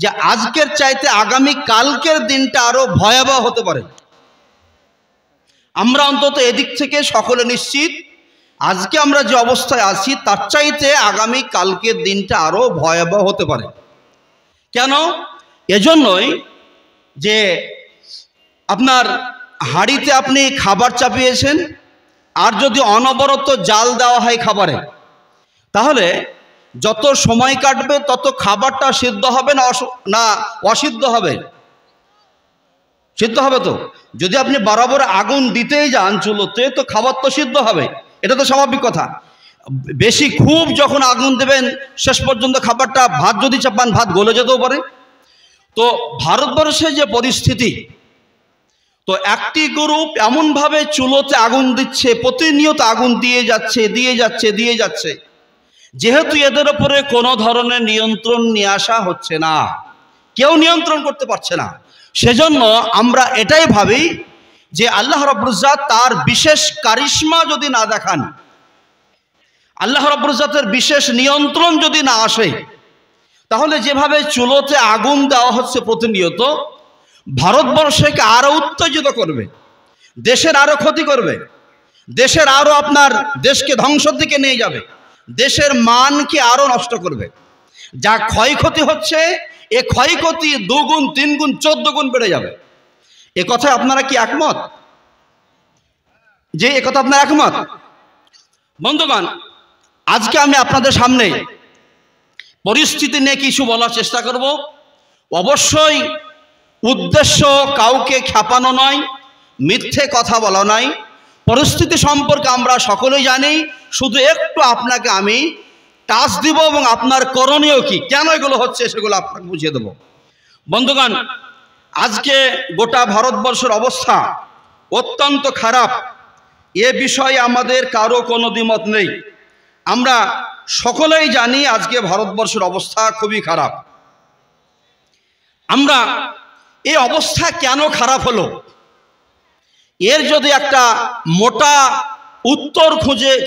যে আজকের চাইতে আগামী কালকের দিনটা আরো ভয়াবহ হতে পারে। আমরা অন্তত এদিক থেকে সকলে নিশ্চিত, আজকে আমরা যে অবস্থায় আছি তার চাইতে আগামী কালকের দিনটা আরো ভয়াবহ হতে পারে। কেন? এজন্যই যে আপনার হাঁড়িতে আপনি খাবার চাপিয়েছেন, আর যদি অনবরত জাল দেওয়া হয় খাবারে, তাহলে যত সময় কাটবে তত খাবারটা সিদ্ধ হবে না অসিদ্ধ হবে? সিদ্ধ হবে। তো যদি আপনি বরাবর আগুন দিতেই যান চুলোতে, তো খাবার তো সিদ্ধ হবে, এটা তো স্বাভাবিক কথা। বেশি খুব যখন আগুন দেবেন, শেষ পর্যন্ত খাবারটা, ভাত যদি চাপান ভাত গলে যেতেও পারে। তো ভারতবর্ষে যে পরিস্থিতি, তো একটি গ্রুপ এমনভাবে চুলোতে আগুন দিচ্ছে, প্রতিনিয়ত আগুন দিয়ে যাচ্ছে, যেহেতু এদের উপরে কোনো ধরনের নিয়ন্ত্রণ নিয়ে আসা হচ্ছে না, কেউ নিয়ন্ত্রণ করতে পারছে না, সেজন্য আমরা এটাই ভাবি যে আল্লাহ রাব্বুল ইজ্জত তার বিশেষ কারিশমা যদি না দেখান, আল্লাহ রাব্বুল ইজ্জতের বিশেষ নিয়ন্ত্রণ যদি না আসে, তাহলে যেভাবে চুলোতে আগুন দেওয়া হচ্ছে প্রতিনিয়ত, ভারতবর্ষকে আরো উত্তেজিত করবে, দেশের আরো ক্ষতি করবে, দেশের আরো আপনার দেশকে ধ্বংসের দিকে নিয়ে যাবে, দেশের মানকে আরো নষ্ট করবে। যা ক্ষয়ক্ষতি হচ্ছে, এ ক্ষয়ক্ষতি 2 গুণ 3 গুণ 14 গুণ বেড়ে যাবে। এ কথায় আপনারা কি একমত? যে এ কথা আপনারা একমত? বন্ধুগণ, আজকে আমি আপনাদের সামনে পরিস্থিতি নিয়ে কিছু বলার চেষ্টা করব। অবশ্যই উদ্দেশ্য কাউকে খেপানো নয়, মিথ্যে কথা বলা নয়। পরিস্থিতি সম্পর্কে আমরা সকলেই জানি, শুধু একটু আপনাকে আমি টাচ দিব এবং আপনার করণীয় কি, কেন এগুলো হচ্ছে সেগুলো আপনাকে বুঝিয়ে দেব। বন্ধুগণ, আজকে গোটা ভারতবর্ষের অবস্থা অত্যন্ত খারাপ, এ বিষয়ে আমাদের কারো কোনো দ্বিমত নেই। আমরা সকলেই জানি আজকে ভারতবর্ষের অবস্থা খুবই খারাপ। আমরা এই অবস্থা কেন খারাপ হলো, এর যদি একটা মোটা উত্তর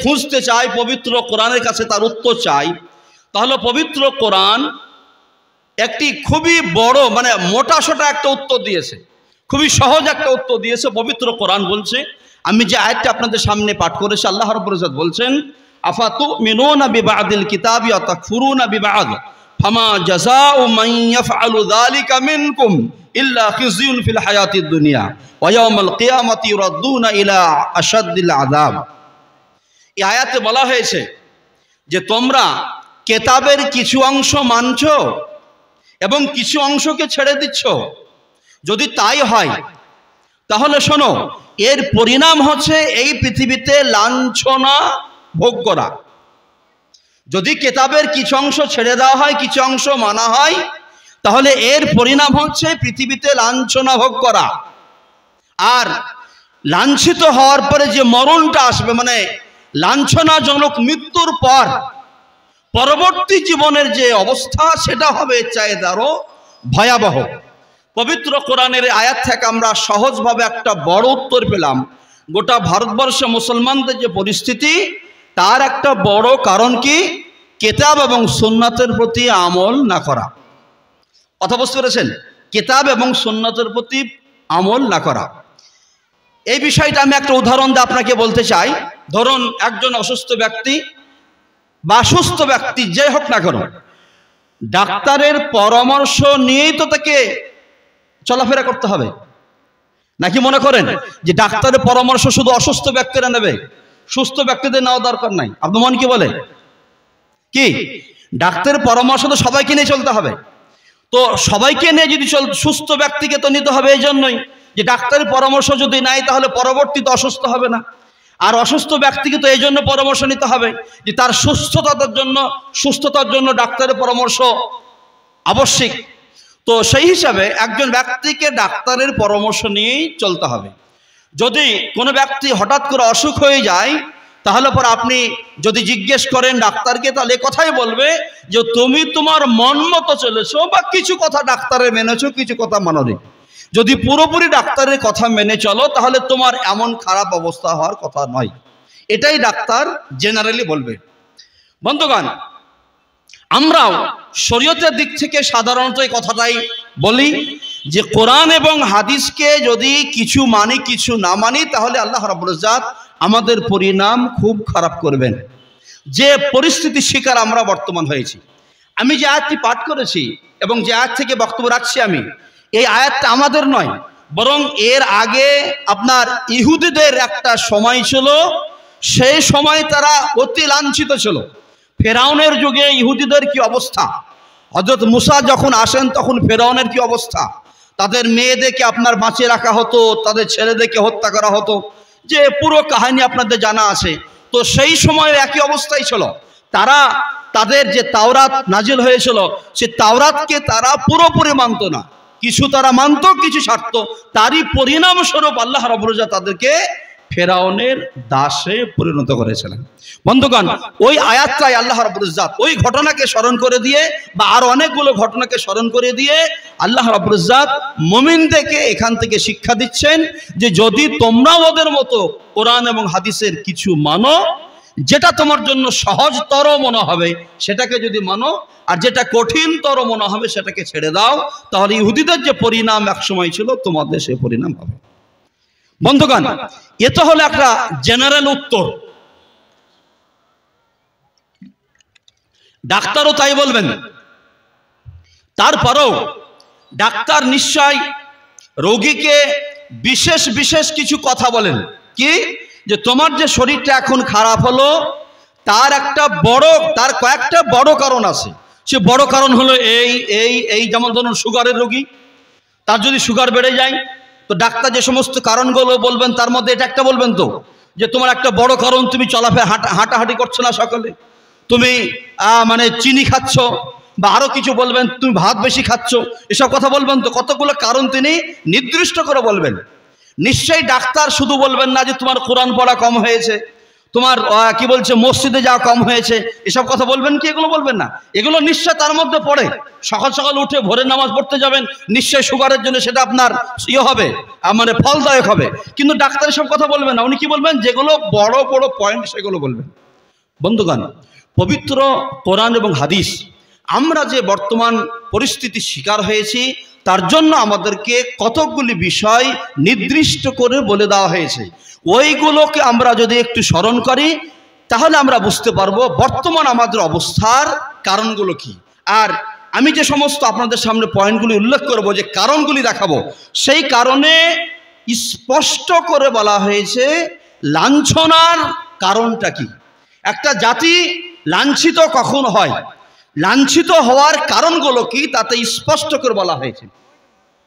খুঁজতে চাই, পবিত্র কোরআনের কাছে তার উত্তর চাই, তাহলে পবিত্র কোরআন একটি খুবই বড় মোটা সোটা একটা উত্তর দিয়েছে, খুবই সহজ একটা উত্তর দিয়েছে। পবিত্র কোরআন বলছে, আমি যে আয়াতটা আপনাদের সামনে পাঠ করেছি, আল্লাহ রাব্বুল ইজ্জত বলছেন, আফাতুমিনুনা বিবাদিল কিতাবি ওয়া তাকফুরুনা বিবাদ ফামা জাযাউ মান ইয়াফআলু যালিকা মিনকুম ইল্লা খিজিয়ুন ফিল হায়াতিদ দুনিয়া ওয়া ইয়াউমাল কিয়ামাতি ইউরাদ্দুনা ইলা আশাদ্দিল আযাব। এই আয়াতে বলা হয়েছে যে তোমরা কিতাবের কিছু অংশ মানছো এবং কিছু অংশকে ছেড়ে দিচ্ছ। যদি তাই হয় তাহলে শোনো, এর পরিণাম হচ্ছে এই পৃথিবীতে লাঞ্ছনা ভোগ করা। যদি কিতাবের কিছু অংশ ছেড়ে দেওয়া হয়, কিছু অংশ মানা হয়, তাহলে এর পরিণাম হচ্ছে পৃথিবীতে লাঞ্ছনা ভোগ করা। আর লাঞ্ছিত হওয়ার পরে যে মরণটা আসবে, লাঞ্ছনাজনক মৃত্যুর পর পরবর্তী জীবনের যে অবস্থা, সেটা হবে চাইতে আরো ভয়াবহ। পবিত্র কোরআনের আয়াত থেকে আমরা সহজভাবে একটা বড় উত্তর পেলাম। গোটা ভারতবর্ষে মুসলমানদের যে পরিস্থিতি, তার একটা বড় কারণ কি? কিতাব এবং সুন্নাতের প্রতি আমল না করা। কথা বুঝতে পেরেছেন? কিতাব এবং সুন্নাতের প্রতি আমল না করা। এই বিষয়টা আমি একটা উদাহরণ দিয়ে আপনাকে বলতে চাই। ধরুন, একজন অসুস্থ ব্যক্তি বা সুস্থ ব্যক্তি যে হোক না কেন, ডাক্তারের পরামর্শ নিয়েই তো তাকে চলাফেরা করতে হবে, নাকি মনে করেন যে ডাক্তারের পরামর্শ শুধু অসুস্থ ব্যক্তিরা নেবে, সুস্থ ব্যক্তিদের নেওয়া দরকার নাই? আপনার মন কি বলে? কি ডাক্তারের পরামর্শ তো সবাইকে নিয়ে চলতে হবে। তো সবাইকে নিয়ে যদি সুস্থ ব্যক্তিকে তো নিতে হবে, এই জন্যই যে ডাক্তারের পরামর্শ যদি নাই, তাহলে পরবর্তীতে অসুস্থ হবে না। আর অসুস্থ ব্যক্তিকে তো এই জন্য পরামর্শ নিতে হবে যে তার সুস্থতার জন্য ডাক্তারের পরামর্শ আবশ্যিক। তো সেই হিসাবে একজন ব্যক্তিকে ডাক্তারের পরামর্শ নিয়েই চলতে হবে। যদি কোনো ব্যক্তি হঠাৎ করে অসুখ হয়ে যায়, তাহলে পর আপনি যদি জিজ্ঞেস করেন ডাক্তারকে, তাহলে কথাই বলবে যে তুমি তোমার মন মতো চলেছো, বা কিছু কথা ডাক্তারের মেনেছো, কিছু কথা মানোনি। যদি পুরোপুরি ডাক্তারের কথা মেনে চলো, তাহলে তোমার এমন খারাপ অবস্থা হওয়ার কথা নয়। এটাই ডাক্তার জেনারেলি বলবে। বন্ধুগণ, আমরাও শরীয়তের দিক থেকে সাধারণত এই কথাটাই বলি যে কোরআন এবং হাদিসকে যদি কিছু মানি কিছু না মানি তাহলে আল্লাহ রাব্বুল ইজ্জত আমাদের পরিণাম খুব খারাপ করবেন। যে পরিস্থিতির শিকার আমরা বর্তমান হয়েছি, আমি যে আয়াতটি পাঠ করেছি এবং যে আয়াত থেকে বক্তব্য রাখছি আমি, এই আয়াতটা আমাদের নয়, বরং এর আগে আপনার ইহুদিদের একটা সময় ছিল, সেই সময় তারা অতি লাঞ্ছিত ছিল। ফেরাউনের যুগে ইহুদিদের কি অবস্থা, হযরত মুসা যখন আসেন তখন ফেরাউনের কি অবস্থা, তাদের মেয়েদেরকে আপনার বাঁচিয়ে রাখা হতো, তাদের ছেলেদেরকে হত্যা করা হতো, যে পুরো কাহিনী আপনাদের জানা আছে। তো সেই সময় একই অবস্থাই ছিল। তারা তাদের যে তাওরাত নাজিল হয়েছিল সে তাওরাতকে তারা পুরোপুরি মানত না, কিছু তারা মানত, কিছু ছাড়ত। তারই পরিণামস্বরূপ আল্লাহ রাব্বুল ইজ্জত তাদেরকে ফেরাউনের দাসে পরিণত করেছিলেন। বন্ধুগণ, ওই আয়াতটাই আল্লাহ রাব্বুল ইজ্জত ওই ঘটনাকে স্মরণ করে দিয়ে বা আরো অনেকগুলো ঘটনাকে স্মরণ করে দিয়ে আল্লাহ রাব্বুল ইজ্জত মুমিনদেরকে এখান থেকে শিক্ষা দিচ্ছেন যে যদি তোমরা ওদের মতো কোরআন এবং হাদিসের কিছু মানো, যেটা তোমার জন্য সহজতর মনে হবে সেটাকে যদি মানো, আর যেটা কঠিনতর মনে হবে সেটাকে ছেড়ে দাও, তাহলে ইহুদিদের যে পরিণাম একসময় ছিল তোমাদের সে পরিণাম হবে। বন্ধুগণ, এ তো হলো একটা জেনারেল উত্তর। ডাক্তারও তাই বলবেন। তারপরেও ডাক্তার নিশ্চয় রোগীকে বিশেষ বিশেষ কিছু কথা বলেন, কি যে তোমার যে শরীরটা এখন খারাপ হলো তার কয়েকটা বড় কারণ আছে। সে বড় কারণ হলো এই এই এই যেমন ধরুন সুগারের রোগী, তার যদি সুগার বেড়ে যায় তো ডাক্তার যে সমস্ত কারণগুলো বলবেন তার মধ্যে এটা একটা বলবেন তো যে তোমার একটা বড় কারণ তুমি চলাফেরা হাঁটাহাঁটি করছো না সকালে, তুমি মানে চিনি খাচ্ছ, বা আরো কিছু বলবেন তুমি ভাত বেশি খাচ্ছ, এসব কথা বলবেন তো। কতগুলো কারণ তিনি নির্দিষ্ট করে বলবেন। নিশ্চয়ই ডাক্তার শুধু বলবেন না যে তোমার কোরআন পড়া কম হয়েছে, তোমার কি বলছে মসজিদে যাওয়া কম হয়েছে, এসব কথা বলবেন কি? এগুলো বলবেন না। এগুলো নিশ্চয় তার মধ্যে পড়ে। সকাল সকাল উঠে ভোরের নামাজ পড়তে যাবেন, নিশ্চয় সুগারের জন্য সেটা আপনার ইয়ে হবে, মানে ফলদায়ক হবে। কিন্তু ডাক্তার সব কথা বলবেন না। উনি কি বলবেন? যেগুলো বড় বড় পয়েন্ট সেগুলো বলবেন। বন্ধুগণ, পবিত্র কোরআন এবং হাদিস আমরা যে বর্তমান পরিস্থিতির শিকার হয়েছি তার জন্য আমাদেরকে কতকগুলি বিষয় নির্দিষ্ট করে বলে দেওয়া হয়েছে। ওইগুলোকে আমরা যদি একটু স্মরণ করি তাহলে আমরা বুঝতে পারবো বর্তমান আমাদের অবস্থার কারণগুলো কি। আর আমি যে সমস্ত আপনাদের সামনে পয়েন্টগুলি উল্লেখ করব, যে কারণগুলি দেখাবো, সেই কারণে স্পষ্ট করে বলা হয়েছে লাঞ্ছনার কারণটা কি। একটা জাতি লাঞ্ছিত কখন হয়, লাঞ্ছিত হওয়ার কারণগুলো কি, তাতে স্পষ্ট করে বলা হয়েছে।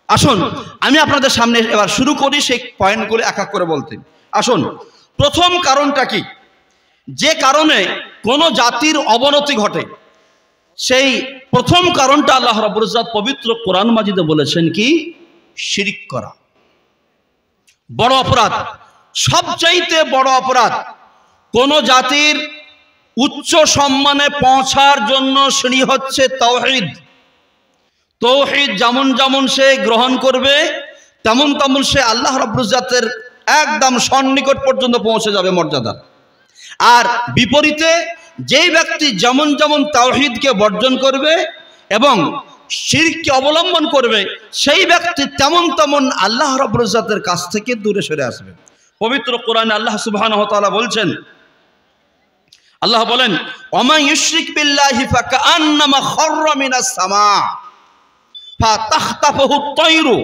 আসুন আমি আপনাদের সামনে এবার শুরু করি সেই পয়েন্টগুলো এক এক করে বলতে। আসুন, প্রথম কারণটা কি, যে কারণে কোনো জাতির অবনতি ঘটে, সেই প্রথম কারণটা আল্লাহ রাব্বুল ইজ্জত পবিত্র কোরআন মাজিদে বলেছেন কি, শিরক করা। বড় অপরাধ, সবচাইতে বড় অপরাধ। কোন জাতির উচ্চ সম্মানে পৌঁছার জন্য সিঁড়ি হচ্ছে তাওহীদ। তাওহীদ যেমন যেমন সে গ্রহণ করবে তেমন তেমন সে আল্লাহ রাব্বুল ইজ্জতের একদম সন্নিকট পর্যন্ত পৌঁছে যাবে মর্যাদা। আর বিপরীতে যেই ব্যক্তি যেমন যেমন তাওহীদকে বর্জন করবে এবং শিরককে অবলম্বন করবে, সেই ব্যক্তি তেমন তেমন আল্লাহ রাব্বুল ইজ্জতের কাছ থেকে দূরে সরে আসবে। পবিত্র কোরআনে আল্লাহ সুবহানাহু ওয়া তাআলা বলছেন, আল্লাহ বলেন, ওয়া ইউশরিক বিল্লাহি ফাকান্নামা খাররা মিনাস সামা ফাতাখতাফুহু আত-তায়রু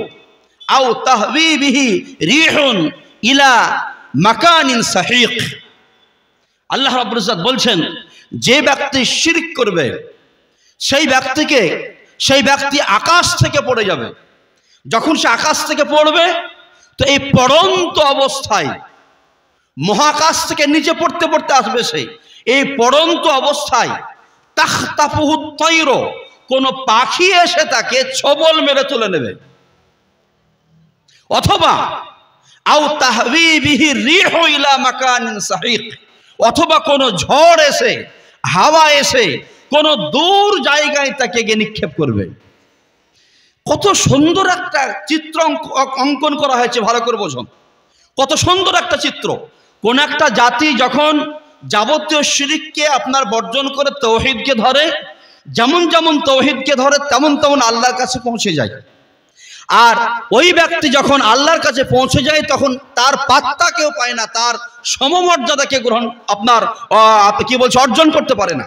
আও তাহবি বিহি রিহুন ইলা মাকানিন সাহিক। আল্লাহ রাব্বুল ইজ্জত বলছেন, যে ব্যক্তি শিরক করবে সেই ব্যক্তি আকাশ থেকে পড়ে যাবে। যখন সে আকাশ থেকে পড়বে তো এই পড়ন্ত অবস্থায় মহাকাশ থেকে নিচে পড়তে পড়তে আসবে। এই পড়ন্ত অবস্থায় তাখতাফুহু আত-তায়রু, কোন পাখি এসে তাকে ছবল মেরে তুলে নেবে, অথবা আও তাহবি বিহি রিহু ইলা মাকানিন সাহিক, অথবা কোন ঝড় এসে হাওয়া এসে কোন দূর জায়গায় তাকে গিয়ে নিক্ষেপ করবে। কত সুন্দর একটা চিত্র অঙ্কন করা হয়েছে, ভালো করে বোঝুন। কত সুন্দর একটা চিত্র। কোন একটা জাতি যখন যাবতীয় শিরককে আপনার বর্জন করে তাওহীদকে ধরে, যেমন যেমন তৌহিদকে ধরে তেমন তেমন আল্লাহর কাছে পৌঁছে যায়। আর ওই ব্যক্তি যখন আল্লাহর কাছে পৌঁছে যায় তখন তার পাত্তা কেউ পায় না, তার সমমর্যাদাকে অর্জন করতে পারে না।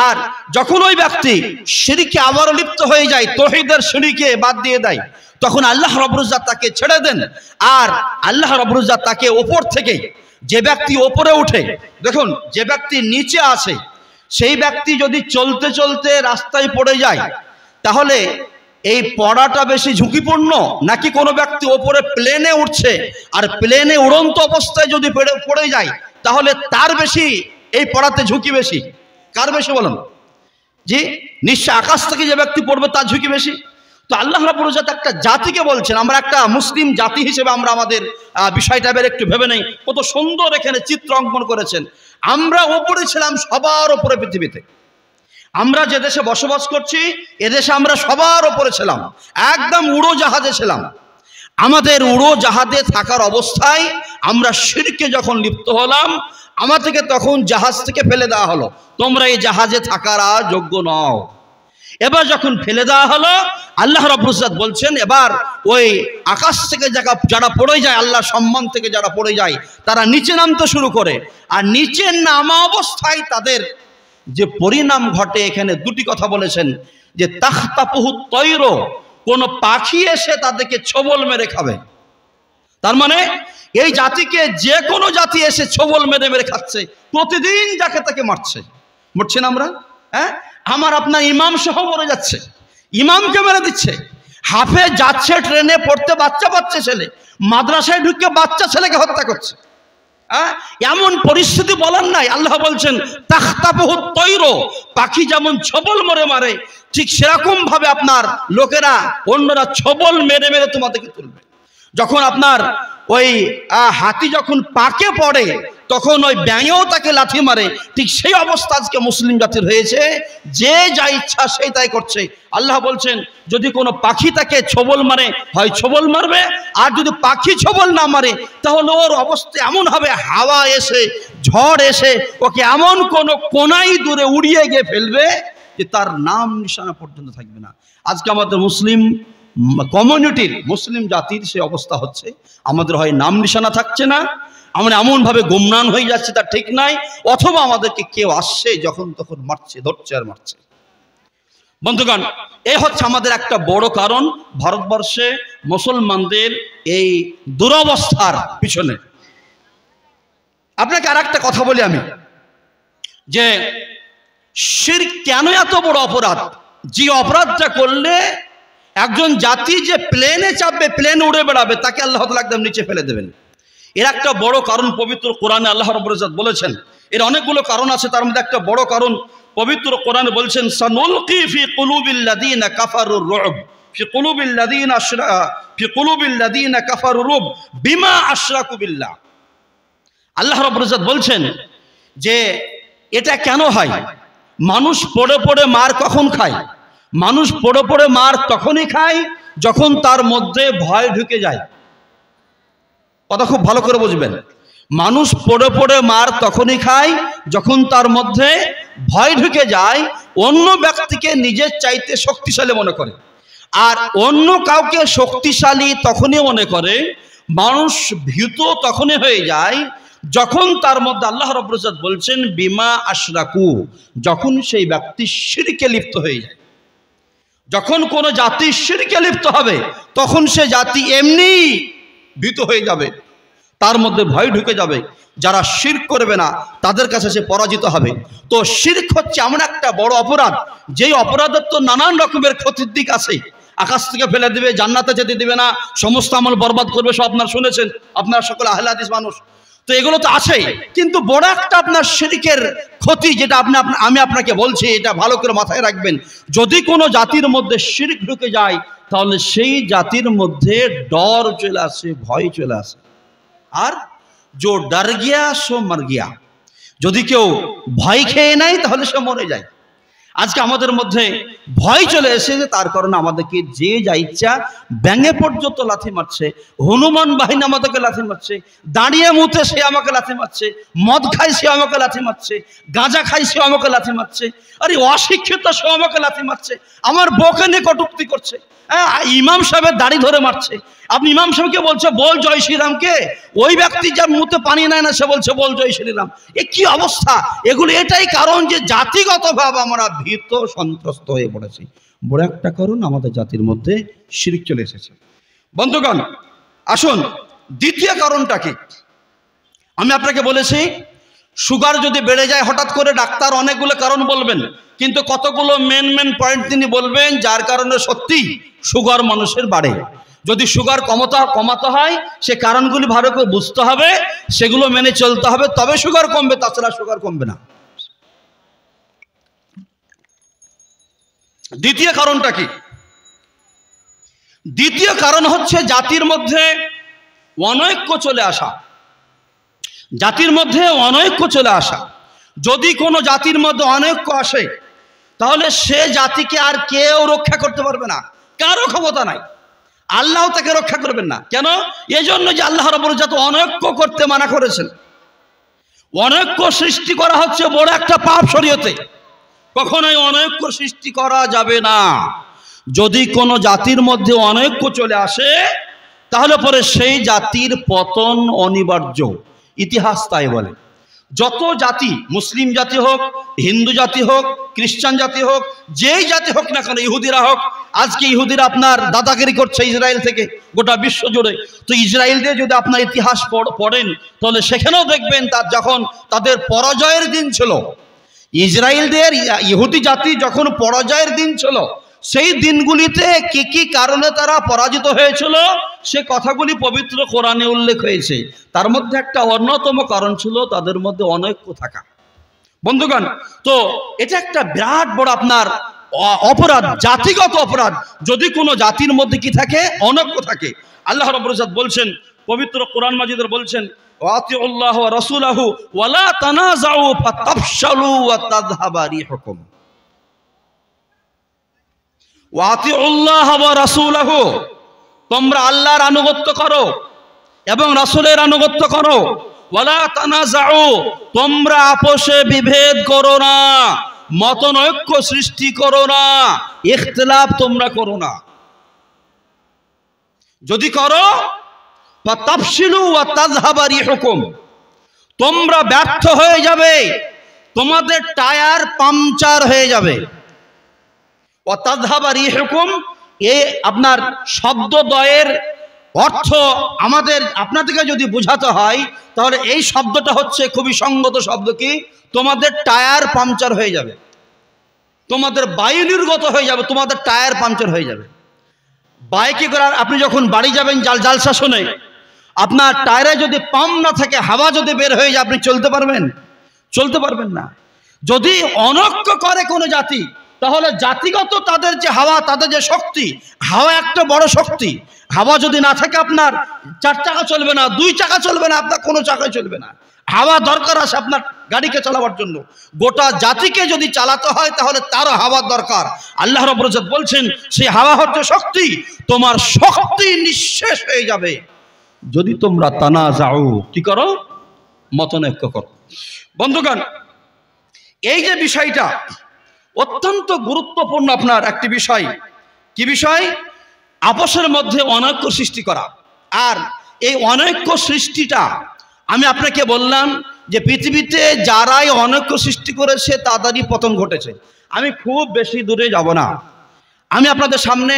আর যখন ওই ব্যক্তি শিরকে আবারও লিপ্ত হয়ে যায়, তৌহিদের শিরকে বাদ দিয়ে দেয়, তখন আল্লাহ রাব্বুল ইজ্জত তাকে ছেড়ে দেন। আর আল্লাহ রাব্বুল ইজ্জত তাকে ওপর থেকে, যে ব্যক্তি ওপরে উঠে, দেখুন যে ব্যক্তি নিচে আছে সেই ব্যক্তি যদি চলতে চলতে রাস্তায় পড়ে যায়, তাহলে এই পড়াটা বেশি ঝুঁকিপূর্ণ নাকি কোনো ব্যক্তি ওপরে প্লেনে উঠছে আর প্লেনে উড়ন্ত অবস্থায় যদি পড়ে যায়, তাহলে তার বেশি এই পড়াতে ঝুঁকি বেশি? কার বেশি বলুন? জি, নিশ্চয় আকাশ থেকে যে ব্যক্তি পড়বে তার ঝুঁকি বেশি। তো আল্লাহ রাব্বুল ইজ্জত একটা জাতিকে বলছেন, আমরা একটা মুসলিম জাতি হিসেবে আমরা আমাদের বিষয়টা এবার একটু ভেবে নেই। কত সুন্দর এখানে চিত্র অঙ্কন করেছেন। আমরা ওপরে ছিলাম, সবার ওপরে পৃথিবীতে। আমরা যে দেশে বসবাস করছি এদেশে আমরা সবার ওপরে ছিলাম, একদম উড়োজাহাজে ছিলাম। আমাদের উড়োজাহাজে থাকার অবস্থায় আমরা শিরকে যখন লিপ্ত হলাম, আমাদেরকে তখন জাহাজ থেকে ফেলে দেওয়া হলো, তোমরা এই জাহাজে থাকার আর যোগ্য নও। এবার যখন ফেলে দেওয়া হলো, আল্লাহ রাব্বুল ইজ্জত বলছেন এবার ওই আকাশ থেকে যারা পড়ে যায়, আল্লাহর সম্মান থেকে যারা পড়ে যায়, তারা নিচে নামতে শুরু করে। আর নিচে নামা অবস্থায় তাদের যে পরিণাম ঘটে, এখানে দুটি কথা বলেছেন, যে তাখতাফুহু তৈর, কোন পাখি এসে তাদেরকে ছোবল মেরে খাবে। তার মানে এই জাতিকে যে কোনো জাতি এসে ছোবল মেরে মেরে খাচ্ছে, প্রতিদিন যাকে তাকে মরছে না আমরা? হ্যাঁ, আমার আপনার ইমাম সহ মরে যাচ্ছে, ইমামকে মেরে দিচ্ছে। হাফেজ যাচ্ছে ট্রেনে পড়তে, বাচ্চা ছেলে মাদ্রাসায় ঢুকে বাচ্চা ছেলেকে হত্যা করছে। এমন পরিস্থিতি বলার নাই। আল্লাহ বলছেন তাখতাফুহু তৈর, পাখি যেমন ছোবল মারে, ঠিক সেরকম ভাবে আপনার লোকেরা, অন্যরা ছোবল মেরে মেরে তোমাদেরকে তুলবে। যখন আপনার ওই হাতি যখন পাকে পড়ে, তখন ওই ব্যাঙেও তাকে লাথি মারে। ঠিক সেই অবস্থা আজকে মুসলিম জাতির হয়েছে, যে যা ইচ্ছা সেই তাই করছে। আল্লাহ বলছেন যদি কোনো পাখি তাকে ছোবল মারে, হয় ছোবল মারবে, আর যদি পাখি ছোবল না মারে তাহলে ওর অবস্থা এমন হবে, হাওয়া এসে, ঝড় এসে ওকে এমন কোনো কোনায় দূরে উড়িয়ে গিয়ে ফেলবে যে তার নাম নিশানা পর্যন্ত থাকবে না। আজকে আমাদের মুসলিম কমিউনিটির, মুসলিম জাতির সে অবস্থা হচ্ছে। আমাদের হয় নাম নিশানা থাকছে না, আমরা এমনভাবে গুমরান হয়ে যাচ্ছে তার ঠিক নাই, অথবা আমাদেরকে কেউ আসছে যখন তখন মারছে, ধরছে আর মারছে। বন্ধুগণ, এই হচ্ছে আমাদের একটা বড় কারণ ভারতবর্ষে মুসলমানদের এই দুরবস্থার পিছনে। আপনাকে আর একটা কথা বলি আমি, যে শিরক কেন এত বড় অপরাধ? যে অপরাধটা করলে একজন জাতি যে প্লেনে চাপবে, প্লেন উড়ে বেড়াবে, তাকে আল্লাহ তাআলা একদম নিচে ফেলে দেবেন। এর একটা বড় কারণ পবিত্র কোরআনে আল্লাহ রাব্বুল ইজ্জত বলেছেন। এর অনেকগুলো কারণ আছে, তার মধ্যে একটা বড় কারণ পবিত্র কোরআনে বলছেন সানুলকি ফি কুলুবিল লাযিনা কাফারুর রুব, ফি কুলুবিল লাযিনা কাফারুর রুব বিমা আশরাকু বিল্লাহ। আল্লাহ রাব্বুল ইজ্জত বলছেন যে এটা কেন হয়? মানুষ পড়ে পড়ে মার কখন খায়? মানুষ পড়ে পড়ে মার তখনই খায় যখন তার মধ্যে ভয় ঢুকে যায়। কথা খুব ভালো করে বুঝবেন। মানুষ পড়ে পড়ে মার তখনই খায় যখন তার মধ্যে ভয় ঢুকে যায়, অন্য ব্যক্তিকে নিজের চাইতে শক্তিশালী মনে করে। আর অন্য কাউকে শক্তিশালী তখনই মনে করে, মানুষ ভীত তখনই হয়ে যায় যখন তার মধ্যে আল্লাহ রাব্বুল ইজ্জত বলছেন বিমা আশরাকু, যখন সেই ব্যক্তি শিরকে লিপ্ত হয়ে যায়। যখন কোনো জাতি শিরকে লিপ্ত হবে তখন সে জাতি এমনি ভীত হয়ে যাবে, তার মধ্যে ভয় ঢুকে যাবে। যারা শিরক করবে না তাদের কাছে সে পরাজিত হবে। তো শিরক হচ্ছে এমন একটা বড় অপরাধ, যেই অপরাধের তো নানান রকমের ক্ষতির দিক আছে। আকাশ থেকে ফেলে দিবে, জান্নাতে যেতে দিবে না, সমস্ত আমল বরবাদ করবে, সব আপনারা শুনেছেন, আপনারা সকল আহলে হাদিস মানুষ, তো এগুলো তো আছেই। কিন্তু বড় একটা আপনার শিরকের ক্ষতি, যেটা আমি আপনাকে বলছি, এটা ভালো করে মাথায় রাখবেন। যদি কোনো জাতির মধ্যে শিরক ঢুকে যায় তাহলে সেই জাতির মধ্যে ডর চলে আসে, ভয় চলে আসে। আর जो डर गया सो मर गया, যদি কেউ ভয় খেয়ে নেয় তাহলে সে মরে যায়। আজকে আমাদের মধ্যে ভয় চলে এসেছে, তার কারণে আমাদেরকে যে যা ইচ্ছা ব্যাঙে পর্যন্ত লাথি মারছে, হনুমান বাহিনী আমাদেরকে লাথি মারছে, দাঁড়িয়ে মুতে সে আমাকে লাথি মারছে, মদ খাই সে আমাকে লাথি মারছে, গাঁজা খাই সে আমাকে লাথি মারছে, আরে অশিক্ষিত সে আমাকে লাথি মারছে, আমার বউকে নিয়ে কটূক্তি করছে, হ্যাঁ ইমাম সাহেবের দাড়ি ধরে মারছে। আপনি ইমাম সাহেবকে বলছে বল জয় শ্রীরামকে, ওই ব্যক্তি যার মুখে পানি নেয় না সে বলছে বল জয় শ্রীরাম। এ কি অবস্থা! এগুলো এটাই কারণ যে জাতিগতভাবে আমরা ভীত সন্ত্রস্ত হয়ে পড়েছি। বড় একটা কারণ আমাদের জাতির মধ্যে শিরক চলে এসেছে। বন্ধুগণ আসুন দ্বিতীয় কারণটা কি। আমি আপনাকে বলেছি সুগার যদি বেড়ে যায় হঠাৎ করে ডাক্তার অনেকগুলো কারণ বলবেন, কিন্তু কতগুলো মেন পয়েন্ট তিনি বলবেন যার কারণে সত্যি সুগার মানুষের বাড়ে। যদি সুগার কমাতে হয় সে কারণগুলি ভালো করে বুঝতে হবে, সেগুলো মেনে চলতে হবে, তবে সুগার কমবে, তাছাড়া সুগার কমবে না। দ্বিতীয় কারণটা কি? দ্বিতীয় কারণ হচ্ছে জাতির মধ্যে অনৈক্য চলে আসা। জাতির মধ্যে অনৈক্য চলে আসা। যদি কোনো জাতির মধ্যে অনৈক্য আসে তাহলে সে জাতিকে আর কেউ রক্ষা করতে পারবে না, কারো ক্ষমতা নাই, আল্লাহ তাকে রক্ষা করবেন না। কেন? এজন্য যে আল্লাহ রাব্বুল ইজ্জত অনৈক্য করতে মানা করেছেন। অনৈক্য সৃষ্টি করা হচ্ছে বড় একটা পাপ শরীয়তে, কখনোই অনৈক্য সৃষ্টি করা যাবে না। যদি কোনো জাতির মধ্যে অনৈক্য চলে আসে তাহলে পরে সেই জাতির পতন অনিবার্য, ইতিহাস তাই বলে। যত জাতি, মুসলিম জাতি হোক, হিন্দু জাতি হোক, খ্রিস্টান জাতি হোক, যেই জাতি হোক না কেন, ইহুদিরা হোক, আজকে ইহুদিরা আপনার দাদাগিরি করছে ইসরায়েল থেকে গোটা বিশ্ব জুড়ে। তো ইসরায়েল দিয়ে যদি আপনার ইতিহাস পড়েন তাহলে সেখানেও দেখবেন তার যখন তাদের পরাজয়ের দিন ছিল, ইসরায়েলদের ইহুদি জাতি যখন পরাজয়ের দিন ছিল, সেই দিনগুলিতে কি কি কারণে তারা পরাজিত হয়েছিল সে কথাগুলি পবিত্র কোরআনে উল্লেখ হয়েছে। তার মধ্যে একটা অন্যতম কারণ ছিল তাদের মধ্যে অনৈক্য থাকা। বন্ধুগণ, তো এটা একটা বিরাট বড় আপনার অপরাধ, জাতিগত অপরাধ যদি কোনো জাতির মধ্যে কি থাকে, অনৈক্য থাকে। আল্লাহ রাব্বুল ইজ্জত বলছেন, পবিত্র কোরআন মাজিদের বলছেন, ওয়াতিউল্লাহ ওয়া রাসূলাহু ওয়া লা তানাযাউ ফাতাফশালু ওয়া তাযহাবা রিহুকুম। ওয়াতিউল্লাহ ওয়া রাসূলাহু, তোমরা আল্লাহর আনুগত্য করো এবং রাসূলের আনুগত্য করো। ওয়া লা তানাযাউ, তোমরা আপোষে বিভেদ করো না, মতনৈক্য সৃষ্টি করো না, ইখতিলাফ তোমরা করো না। যদি করো ফাতাফশিলু ওয়া তাযহাবা রিহুকুম, তোমরা ব্যর্থ হয়ে যাবে, তোমাদের টায়ার পাংচার হয়ে যাবে। ওয়া তাযহাবা রিহুকুম, এই আপনার শব্দদ্বয়ের অর্থ আপনাদেরকে যদি বোঝাতে হয় তাহলে এই শব্দটা হচ্ছে খুবই সঙ্গত শব্দ। কি? তোমাদের টায়ার পাংচার হয়ে যাবে, তোমাদের বায়ু নির্গত হয়ে যাবে, তোমাদের টায়ার পাংচার হয়ে যাবে। বাইকে করে আপনি যখন বাড়ি যাবেন জালসা শুনে, আপনার টায়ারে যদি পাম্প না থাকে, হাওয়া যদি বের হয়ে যায়, আপনি চলতে পারবেন? চলতে পারবেন না। যদি অনৈক্য করে কোনো জাতি তাহলে জাতিগত তাদের যে হাওয়া, তাদের যে শক্তি, হাওয়া একটা বড় শক্তি। হাওয়া যদি না থাকে আপনার 4 চাকা চলবে না, 2 চাকা চলবে না, আপনার কোনো চাকাই চলবে না। হাওয়া দরকার আছে আপনার গাড়িকে চালাবার জন্য। গোটা জাতিকে যদি চালাতে হয় তাহলে তারও হাওয়ার দরকার। আল্লাহ রাব্বুল ইজ্জত বলছেন সেই হাওয়া হচ্ছে শক্তি, তোমার শক্তি নিঃশেষ হয়ে যাবে যদি তোমরা তানাযাউ, কি করো? মতনৈক্য করো। বন্ধুগণ, এই যে বিষয়টা অত্যন্ত গুরুত্বপূর্ণ আপনার একটি বিষয়। কি বিষয়? আপোষের মধ্যে অনৈক্য সৃষ্টি করা। আর এই অনৈক্য সৃষ্টিটা আমি আপনাকে বললাম যে পৃথিবীতে যারাই অনৈক্য সৃষ্টি করেছে তাদেরই পতন ঘটেছে। আমি খুব বেশি দূরে যাব না, আমি আপনাদের সামনে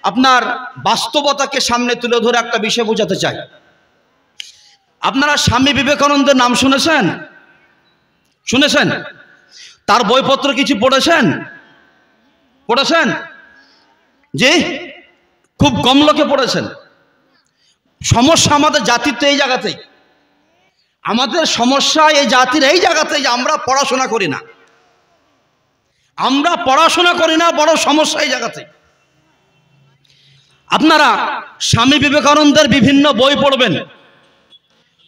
আপনার বাস্তবতাকে সামনে তুলে ধরে একটা বিষয় বোঝাতে চাই। আপনারা স্বামী বিবেকানন্দের নাম শুনেছেন? শুনেছেন? তার বইপত্র কিছু পড়েছেন? পড়েছেন? জি, খুব কম লোকে পড়েছেন। সমস্যা আমাদের জাতির তো এই জায়গাতেই, আমাদের সমস্যা এই জাতির এই জায়গাতে যে আমরা পড়াশোনা করি না। আমরা পড়াশোনা করি না, বড় সমস্যা এই জায়গাতে। আপনারা স্বামী বিবেকানন্দের বিভিন্ন বই পড়বেন,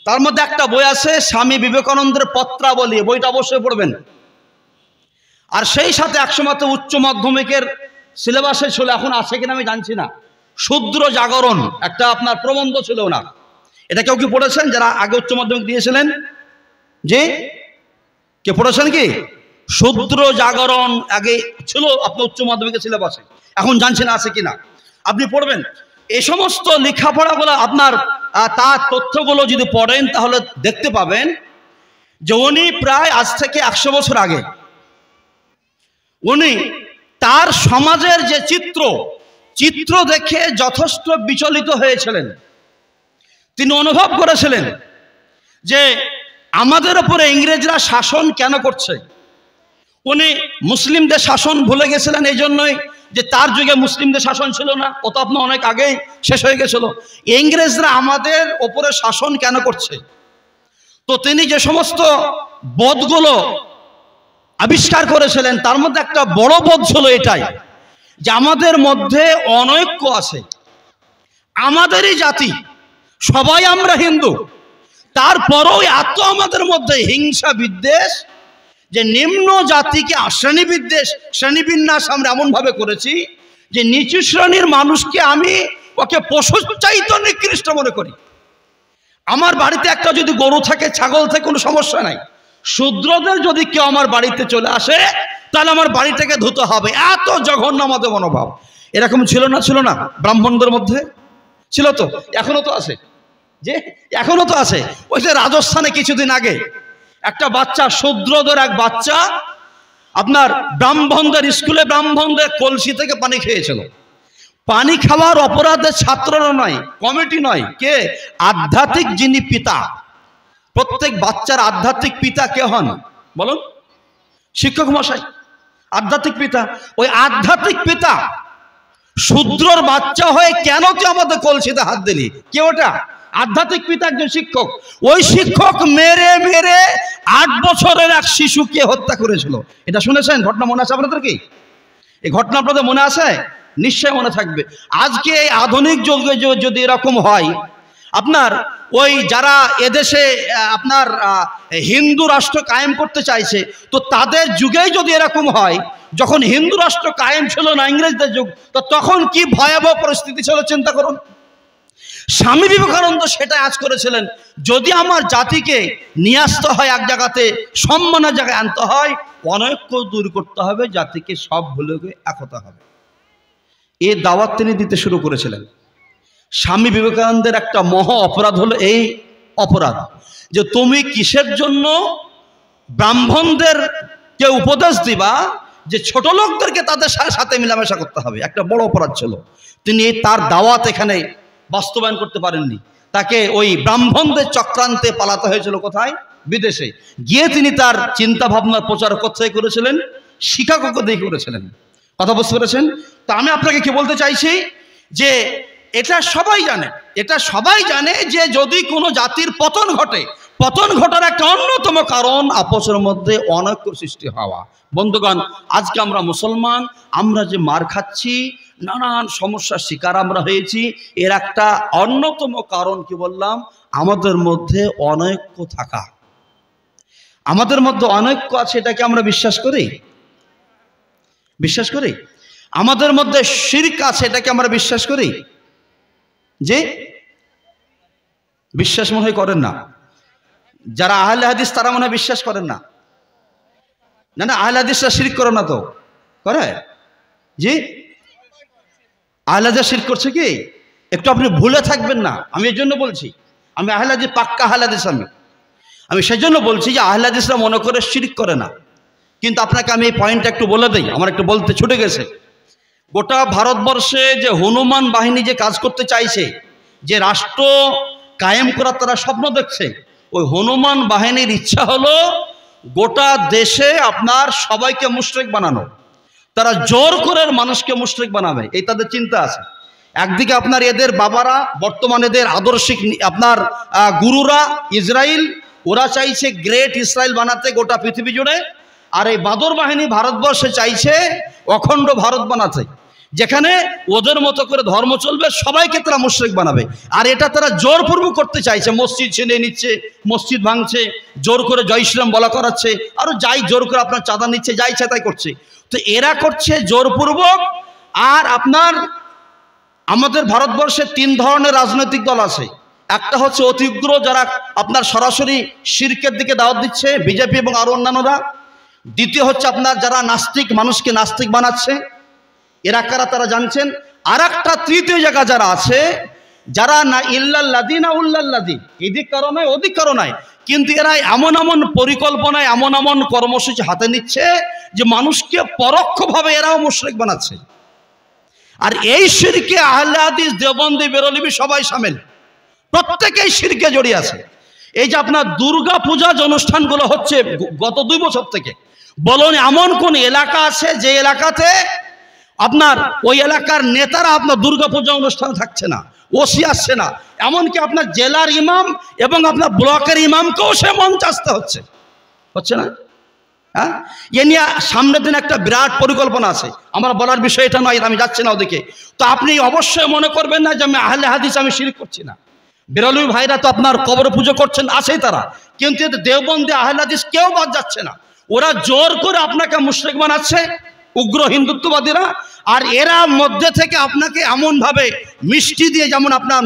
তার মধ্যে একটা বই আছে স্বামী বিবেকানন্দের পত্রাবলী, বইটা অবশ্যই পড়বেন। আর সেই সাথে একসময় তো উচ্চ মাধ্যমিকের সিলেবাসে ছিল, এখন আছে কিনা আমি জানছি না, শূদ্র জাগরণ একটা আপনার প্রবন্ধ ছিল না। এটা কেউ কি পড়েছেন যারা আগে উচ্চ মাধ্যমিক দিয়েছিলেন? যে কে পড়েছেন কি? শূদ্র জাগরণ আগে ছিল আপনার উচ্চ মাধ্যমিকের সিলেবাসে, এখন জানছি না আছে কিনা, আপনি পড়বেন। এই সমস্ত লেখাপড়াগুলো আপনার তার তথ্যগুলো যদি পড়েন তাহলে দেখতে পাবেন যে উনি প্রায় আজ থেকে 100 বছর আগে উনি তার সমাজের যে চিত্র দেখে যথেষ্ট বিচলিত হয়েছিলেন। তিনি অনুভব করেছিলেন যে আমাদের উপরে ইংরেজরা শাসন কেন করছে। উনি মুসলিমদের শাসন ভুলে গেছিলেন এই জন্যই যে তার যুগে মুসলিমদের শাসন ছিল না, ও তো আপনার অনেক আগেই শেষ হয়ে গেছিল। ইংরেজরা আমাদের ওপরে শাসন কেন করছে? তো তিনি যে সমস্ত বোধগুলো আবিষ্কার করেছিলেন তার মধ্যে একটা বড় বোধ ছিল এটাই যে আমাদের মধ্যে অনৈক্য আছে, আমাদেরই জাতি, সবাই আমরা হিন্দু, তারপরেও এত আমাদের মধ্যে হিংসা বিদ্বেষ যে নিম্ন জাতিকে শ্রেণীবিন্যাস আমরা এমনভাবে করেছি যে নিচু শ্রেণীর মানুষকে আমি ওকে পশু চাইতে নিকৃষ্ট মনে করি। আমার বাড়িতে একটা যদি গরু থাকে, ছাগল থাকে, কোনো সমস্যা নাই, শূদ্রদের যদি কেউ আমার বাড়িতে চলে আসে তাহলে আমার বাড়িটাকে ধুতে হবে, এত জঘন্য আমাদের মনোভাব। এরকম ছিল না ব্রাহ্মণদের মধ্যে? ছিল তো, এখনো তো আছে, যে এখনো তো আছে। ওই যে রাজস্থানে কিছুদিন আগে একটা বাচ্চা, শূদ্রদের এক বাচ্চা আপনার ব্রাহ্মণদের স্কুলে ব্রাহ্মণদের কলসি থেকে পানি খেয়েছিল। পানি খাওয়ার অপরাধে ছাত্ররা নয়, কমিটি নয়, কে? আধ্যাত্মিক যিনি পিতা, প্রত্যেক বাচ্চার আধ্যাত্মিক পিতা কে হন বলুন? শিক্ষক মশাই, আধ্যাত্মিক পিতা। ওই আধ্যাত্মিক পিতা শূদ্রর বাচ্চা হয়ে কেন তুই আমাদের কলসিতে হাত দিলি? কে ওটা? আধ্যাত্মিক পিতা, একজন শিক্ষক। ওই শিক্ষক মেরে 8 বছরের এক শিশুকে হত্যা করেছিল। এটা শুনেছেন? ঘটনা মনে আছে আপনাদের কি? এই ঘটনা আপনাদের মনে আছে? নিশ্চয় মনে থাকবে। আজকে এই আধুনিক যুগে যদি এরকম হয়, আপনার ওই যারা এদেশে আপনার হিন্দু রাষ্ট্র কায়েম করতে চাইছে, তো তাদের যুগেই যদি এরকম হয়, যখন হিন্দু রাষ্ট্র কায়েম ছিল না, ইংরেজদের যুগ, তো তখন কি ভয়াবহ পরিস্থিতি ছিল চিন্তা করুন। স্বামী বিবেকানন্দ সেটা আজ করেছিলেন, যদি আমার জাতিকে নিয়ে আসতে হয় এক জায়গাতে, সম্মানের জায়গায় আনতে হয়, অনৈক্য দূর করতে হবে, জাতিকে সব ভুলে গিয়ে এক হতে হবে, এই দাওয়াত তিনি দিতে শুরু করেছিলেন। স্বামী বিবেকানন্দের একটা মহা অপরাধ হলো এই অপরাধ যে তুমি কিসের জন্য ব্রাহ্মণদেরকে উপদেশ দিবা যে ছোট লোকদেরকে তাদের সাথে মেলামেশা করতে হবে। একটা বড় অপরাধ ছিল। তিনি তার দাওয়াত এখানে বাস্তবায়ন করতে পারেননি, তাকে ওই ব্রাহ্মণদের চক্রান্তে পালাতে হয়েছিল। কোথায়? বিদেশে গিয়ে তিনি তার চিন্তা ভাবনার প্রচার কোথায় করেছিলেন? শিকাগোকে দিয়ে করেছিলেন। কথা বুঝতে পেরেছেন? তা আমি আপনাকে কি বলতে চাইছি যে এটা সবাই জানে যে যদি কোনো জাতির পতন ঘটে, পতন ঘটার একটা অন্যতম কারণ আপসের মধ্যে অনৈক্য সৃষ্টি হওয়া। বন্ধুগণ, আজকে আমরা মুসলমান, আমরা যে মার খাচ্ছি, নানান সমস্যার শিকার আমরা হয়েছি, এর একটা অন্যতম কারণ কি বললাম? আমাদের মধ্যে অনৈক্য থাকা। আমাদের মধ্যে অনৈক্য আছে, এটাকে আমরা বিশ্বাস করি? আমাদের মধ্যে শিরক আছে, এটাকে আমরা বিশ্বাস করি? যে বিশ্বাস মনে হয় করেন না। যারা আহলে হাদিস তারা মনে হয় বিশ্বাস করেন না। না, আহলে হাদিসরা শিরক করে না তো? করে? জি, আহলে হাদিস শিরক করছে কি? একটু আপনি ভুলে থাকবেন না, আমি এর জন্য বলছি। আমি আহলে হাদিস, পাক্কা আহলে হাদিস। আমি সেজন্য বলছি যে আহলে হাদিসরা মনে করে শিরক করে না। কিন্তু আপনাকে আমি এই পয়েন্টটা একটু বলে দিই, আমার একটু বলতে ছুটে গেছে। গোটা ভারতবর্ষে যে হনুমান বাহিনী যে কাজ করতে চাইছে, যে রাষ্ট্র কায়েম করার তারা স্বপ্ন দেখছে, ওই হনুমান বাহিনীর ইচ্ছা হলো গোটা দেশে আপনার সবাইকে মুশরিক বানানো। তারা জোর করে মানুষকে মুশরিক বানাবে, এই তাদের চিন্তা আছে। একদিকে আপনার এদের বাবারা, বর্তমানে এদের আদর্শিক আপনার গুরুরা ইসরায়েল, ওরা চাইছে গ্রেট ইসরায়েল বানাতে গোটা পৃথিবী জুড়ে। আর এই বাদর বাহিনী ভারতবর্ষে চাইছে অখণ্ড ভারত বানাতে। যেখানে ওদের মতো করে ধর্ম চলবে, সবাইকে তারা মুশরিক বানাবে। আর এটা তারা জোরপূর্বক করতে চাইছে, মসজিদ ছিনিয়ে নিচ্ছে, মসজিদ ভাঙছে, জোর করে জয় ইসলাম বলা করাচ্ছে, আরও যাই জোর করে আপনার চাঁদা নিচ্ছে, যা ইচ্ছা তাই করছে। তো এরা করছে জোরপূর্বক। আর আপনার আমাদের ভারতবর্ষে 3 ধরনের রাজনৈতিক দল আছে। একটা হচ্ছে অতি উগ্র, যারা আপনার সরাসরি শিরকের দিকে দাওয়াত দিচ্ছে, বিজেপি এবং আরও অন্যান্যরা। দ্বিতীয় হচ্ছে আপনার যারা নাস্তিক, মানুষকে নাস্তিক বানাচ্ছে, এরা কারা তারা জানছেন। আর একটা তৃতীয় জায়গা যারা আছে, যারা না ইল্লাল্লাযী না উল্লাল্লাযী, এদিক কারো নয় ওদিক কারো নয়, কিন্তু এরা এমন এমন পরিকল্পনায় এমন এমন কর্মসূচি হাতে নিচ্ছে যে মানুষকে পরোক্ষভাবে এরাও মুশরিক বানাচ্ছে। আর এই শিরকে আহলে হাদিস, দেওবন্দি, বেরলভী সবাই শামিল, প্রত্যেকেই শিরকে জড়িয়ে আছে। এই যে আপনার দুর্গা পূজা যে অনুষ্ঠানগুলো হচ্ছে গত 2 বছর থেকে, বলুন এমন কোন এলাকা আছে যে এলাকাতে আপনার ওই এলাকার নেতারা আপনার দুর্গা পূজা অনুষ্ঠান থাকছে না, ওসি আসছে না, এমনকি আপনার জেলার ইমাম এবং আপনার ব্লকের ইমামকেও সে মঞ্চে আসতে হচ্ছে না? হ্যাঁ, এ নিয়ে সামনের দিন একটা বিরাট পরিকল্পনা আছে। আমার বলার বিষয় এটা নয়, আমি যাচ্ছি না ওদিকে। তো আপনি অবশ্যই মনে করবেন না যে আমি আহলে হাদিস, আমি শিরক করছি না। বেরলভী ভাইরা তো আপনার কবর পুজো করছেন, আছেই তারা, কিন্তু দেওবন্দি আহলে হাদিস কেউ বাদ যাচ্ছে না। ওরা জোর করে আপনাকে মুশরিক বানাচ্ছে, উগ্র হিন্দুত্ববাদীরা। আর এরা মধ্যে থেকে আপনাকে এমনভাবে মিষ্টি দিয়ে, যেমন আপনার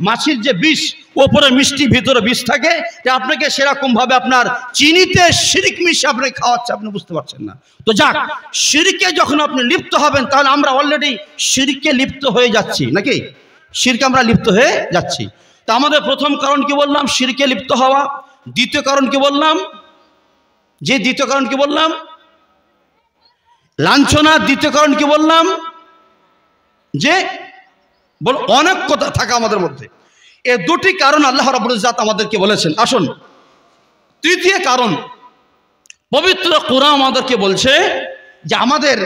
মাছির যে বিষ, ওপরে মিষ্টি ভিতরে বিষ থাকে, যে আপনাকে সেরকমভাবে আপনার চিনিতে শিরক মিশে আপনাকে খাওয়াচ্ছে, আপনি বুঝতে পারছেন না। তো যাক, শিরকে যখন আপনি লিপ্ত হবেন, তাহলে আমরা অলরেডি শিরকে লিপ্ত হয়ে যাচ্ছি নাকি? শিরকে আমরা লিপ্ত হয়ে যাচ্ছি। তা আমাদের প্রথম কারণ কি বললাম? শিরকে লিপ্ত হওয়া। দ্বিতীয় কারণ কি বললাম? দ্বিতীয় কারণ কি বললাম? লাঞ্ছনা। দ্বিতীয় কারণ কি বললাম? যে অনেক কথা থাকা আমাদের মধ্যে। এই 2টি কারণ আল্লাহ রাব্বুল ইজ্জত আমাদেরকে বলেছেন। আসুন, তৃতীয় কারণ, পবিত্র কোরআন আমাদেরকে বলছে যে আমাদের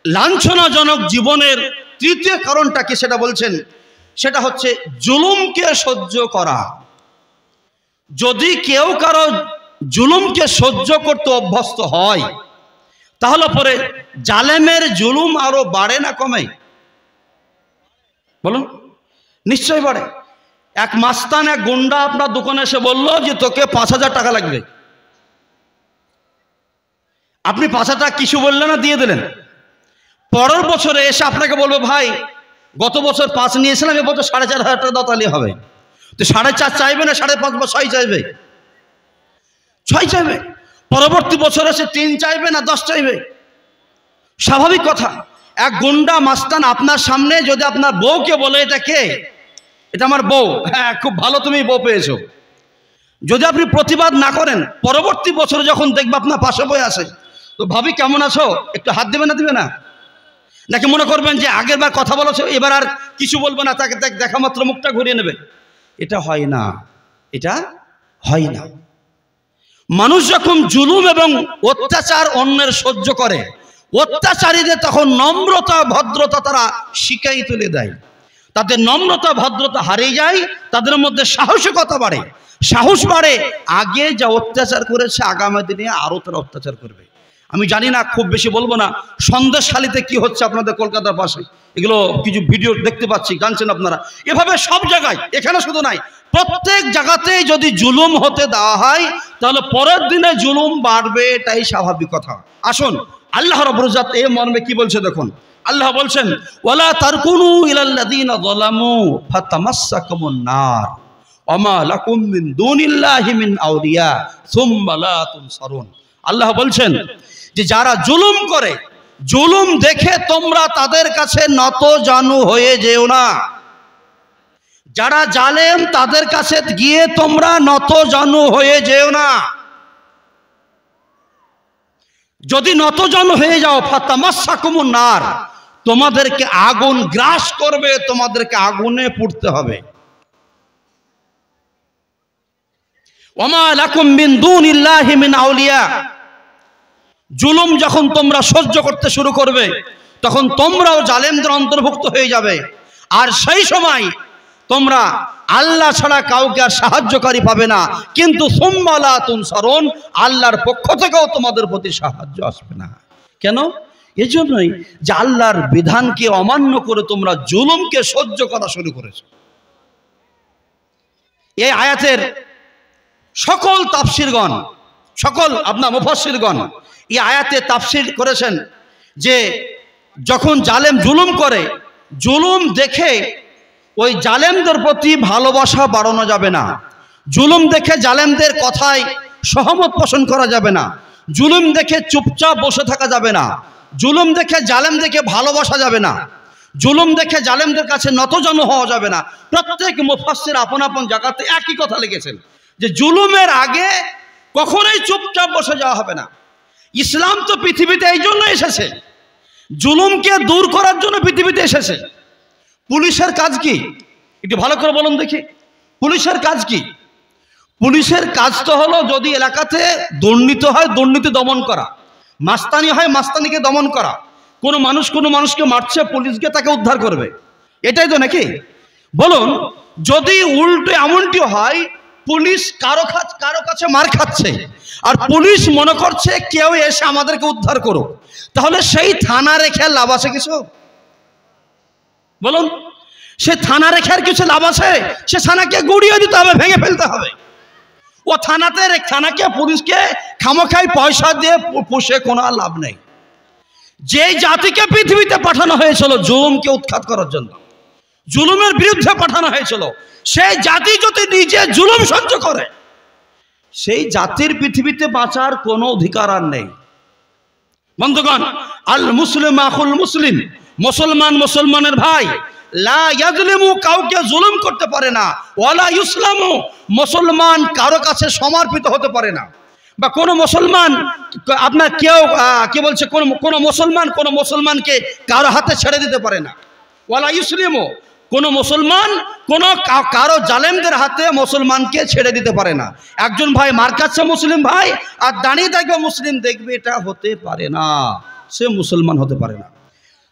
লাঞ্ছনাজনক জীবনের তৃতীয় কারণটা কি, সেটা বলছেন, সেটা হচ্ছে জুলুমকে সহ্য করা। যদি কেউ কারো জুলুমকে সহ্য করতে অভ্যস্ত হয়, তাহলে পরে জালেমের জুলুম আরো বাড়ে না কমে? বলুন, নিশ্চয়ই বাড়ে। এক মাস্তান, এক গুন্ডা আপনার দোকানে এসে বলল যে তোকে 5,000 টাকা লাগবে। আপনি 5,000 টাকা কিছু বললেন না, দিয়ে দিলেন। পরের বছরে এসে আপনাকে বলবে, ভাই গত বছর 5 নিয়েছিলাম, এবছর 4,500 টাকা দাও, তাহলে হবে। তো 4.5 চাইবে না 5.5 বা 6 চাইবে? 6 চাইবে। পরবর্তী বছরে সে 3 চাইবে না 10 চাইবে? স্বাভাবিক কথা। এক গুন্ডা মাস্তান আপনার সামনে যদি আপনার বউকে বলে, এটা কে? এটা আমার বউ। হ্যাঁ, খুব ভালো, তুমি বউ পেয়েছো। যদি আপনি প্রতিবাদ না করেন, পরবর্তী বছরে যখন দেখবে আপনার পাশে বই আসে, তো ভাবি কেমন আছো, একটু হাত দেবে না, দিবে না? নাকি মনে করবেন যে আগের বার কথা বলেছো, এবার আর কিছু বলবে না, তাকে দেখা মাত্র মুখটা ঘুরিয়ে নেবে? এটা হয় না, এটা হয় না। মানুষ যখন জুলুম এবং অত্যাচার অন্যের সহ্য করে, অত্যাচারীদের তখন নম্রতা ভদ্রতা তারা শিখাই তুলে দেয়। তাদের নম্রতা ভদ্রতা হারিয়ে যায়, তাদের মধ্যে সাহসিকতা বাড়ে, সাহস বাড়ে। আগে যা অত্যাচার করেছে, আগামী দিনে আরো তারা অত্যাচার করবে। আমি জানি না, খুব বেশি বলবো না, সন্দেশখালীতে কি হচ্ছে আপনাদের কলকাতার পাশে, এগুলো কিছু ভিডিও দেখতে পাচ্ছি, জানছেন আপনারা। এভাবে সব জায়গায়, এখানে শুধু নাই, প্রত্যেক জায়গাতেই যদি জুলুম হতে দেওয়া হয়, তাহলে পরের দিনে জুলুম বাড়বে, এটাই স্বাভাবিক কথা। আসুন, আল্লাহ রাব্বুল ইজ্জত এই মর্মে কি বলছে দেখুন। আল্লাহ বলছেন, ওয়ালা তারকুনু ইলাল্লাযীনা যালামু ফাতামাসসাকুমুন নার ওয়ামা লাকুম মিন দুনিল্লাহি মিন আউলিয়া সুম্মা লা তুনসারুন। আল্লাহ বলছেন যে যারা জুলুম করে, জুলুম দেখে তোমরা তাদের কাছে নত জানু হয়ে যেও না। যারা জালেম, তাদের কাছে গিয়ে তোমরা নত জানু হয়ে যেও না। যদি নত জানু হয়ে যাও, ফাতামাসসাকুমুন নার, তোমাদেরকে আগুন গ্রাস করবে, তোমাদেরকে আগুনে পুড়তে হবে। ওয়ামা লাকুম মিন দুনিল্লাহি মিন আউলিয়া। জুলুম যখন তোমরা সহ্য করতে শুরু করবে, তখন তোমরাও জালেমদের অন্তর্ভুক্ত হয়ে যাবে। আর সেই সময় তোমরা আল্লাহ ছাড়া কাউকে আর সাহায্যকারী পাবে না। কিন্তু সুম্মা লা তুনসারুন, আল্লাহর পক্ষ থেকেও তোমাদের প্রতি সাহায্য আসবে না। কেন? এজন্যই যে আল্লাহর বিধানকে অমান্য করে তোমরা জুলুমকে সহ্য করা শুরু করেছো। এই আয়াতের সকল তাফসিরগণ, সকল আপনার মুফাসসিরগণ এই আয়াতে তাফসির করেছেন যে যখন জালেম জুলুম করে, জুলুম দেখে ওই জালেমদের প্রতি ভালোবাসা বাড়ানো যাবে না, জুলুম দেখে জালেমদের কথায় সহমত পোষণ করা যাবে না, জুলুম দেখে চুপচাপ বসে থাকা যাবে না, জুলুম দেখে জালেমদেরকে ভালোবাসা যাবে না, জুলুম দেখে জালেমদের কাছে নতজন হওয়া যাবে না। প্রত্যেক মুফাসসির আপন আপন জায়গাতে একই কথা লিখেছেন যে জুলুমের আগে কখনোই চুপচাপ বসে যাওয়া হবে না। ইসলাম তো পৃথিবীতে এই জন্য এসেছে, জুলুমকে দূর করার জন্য পৃথিবীতে এসেছে। পুলিশের কাজ কি একটু ভালো করে বলুন দেখি, পুলিশের কাজ কি? পুলিশের কাজ তো হলো যদি এলাকাতে দুর্নীতি হয় দুর্নীতি দমন করা, মাস্তানি হয় মাস্তানিকে দমন করা, কোনো মানুষকে মারছে পুলিশকে তাকে উদ্ধার করবে, এটাই তো নাকি? বলুন, যদি উল্টো এমনটি হয় পুলিশ কারো কাছে মার খাচ্ছে আর পুলিশ মনে করছে কেউ এসে আমাদেরকে উদ্ধার করো, তাহলে সেই থানা রেখে লাভ আছে কিছু? বলুন, সে থানা রেখে আর কিছু লাভ আছে? সে থানাকে গুড়িয়ে দিতে হবে, ভেঙে ফেলতে হবে। ও থানাকে পুলিশকে খামোখাই পয়সা দিয়ে পুষে কোনো লাভ নেই। যে জাতিকে পৃথিবীতে পাঠানো হয়েছিল জুলুমকে উৎখাত করার জন্য, জুলুমের বিরুদ্ধে পাঠানো হয়েছিল, সেই জাতি যদি নিজে জুলুম সহ্য করে সেই জাতির পৃথিবীতে বাঁচার কোনো অধিকার আর নেই। বন্ধুগণ, আল মুসলিম আখুল মুসলিম, মুসলমান মুসলমানের ভাই, লা ইয়াজলিমু, কাউকে জুলুম করতে পারে না, ওয়ালা ইসলামু, মুসলমান কারো কাছে সমর্পিত হতে পারে না, বা কোনো মুসলমান আপনার কেউ কি বলছে কোন মুসলমানকে কারো হাতে ছেড়ে দিতে পারে না। ওয়ালা ইসলিমু, কোনো মুসলমান কারো জালেমদের হাতে মুসলমানকে ছেড়ে দিতে পারে না। একজন ভাই মার কাছে মুসলিম ভাই আর দাঁড়িয়ে থাকবে মুসলিম দেখবে, এটা হতে পারে না, সে মুসলমান হতে পারে না।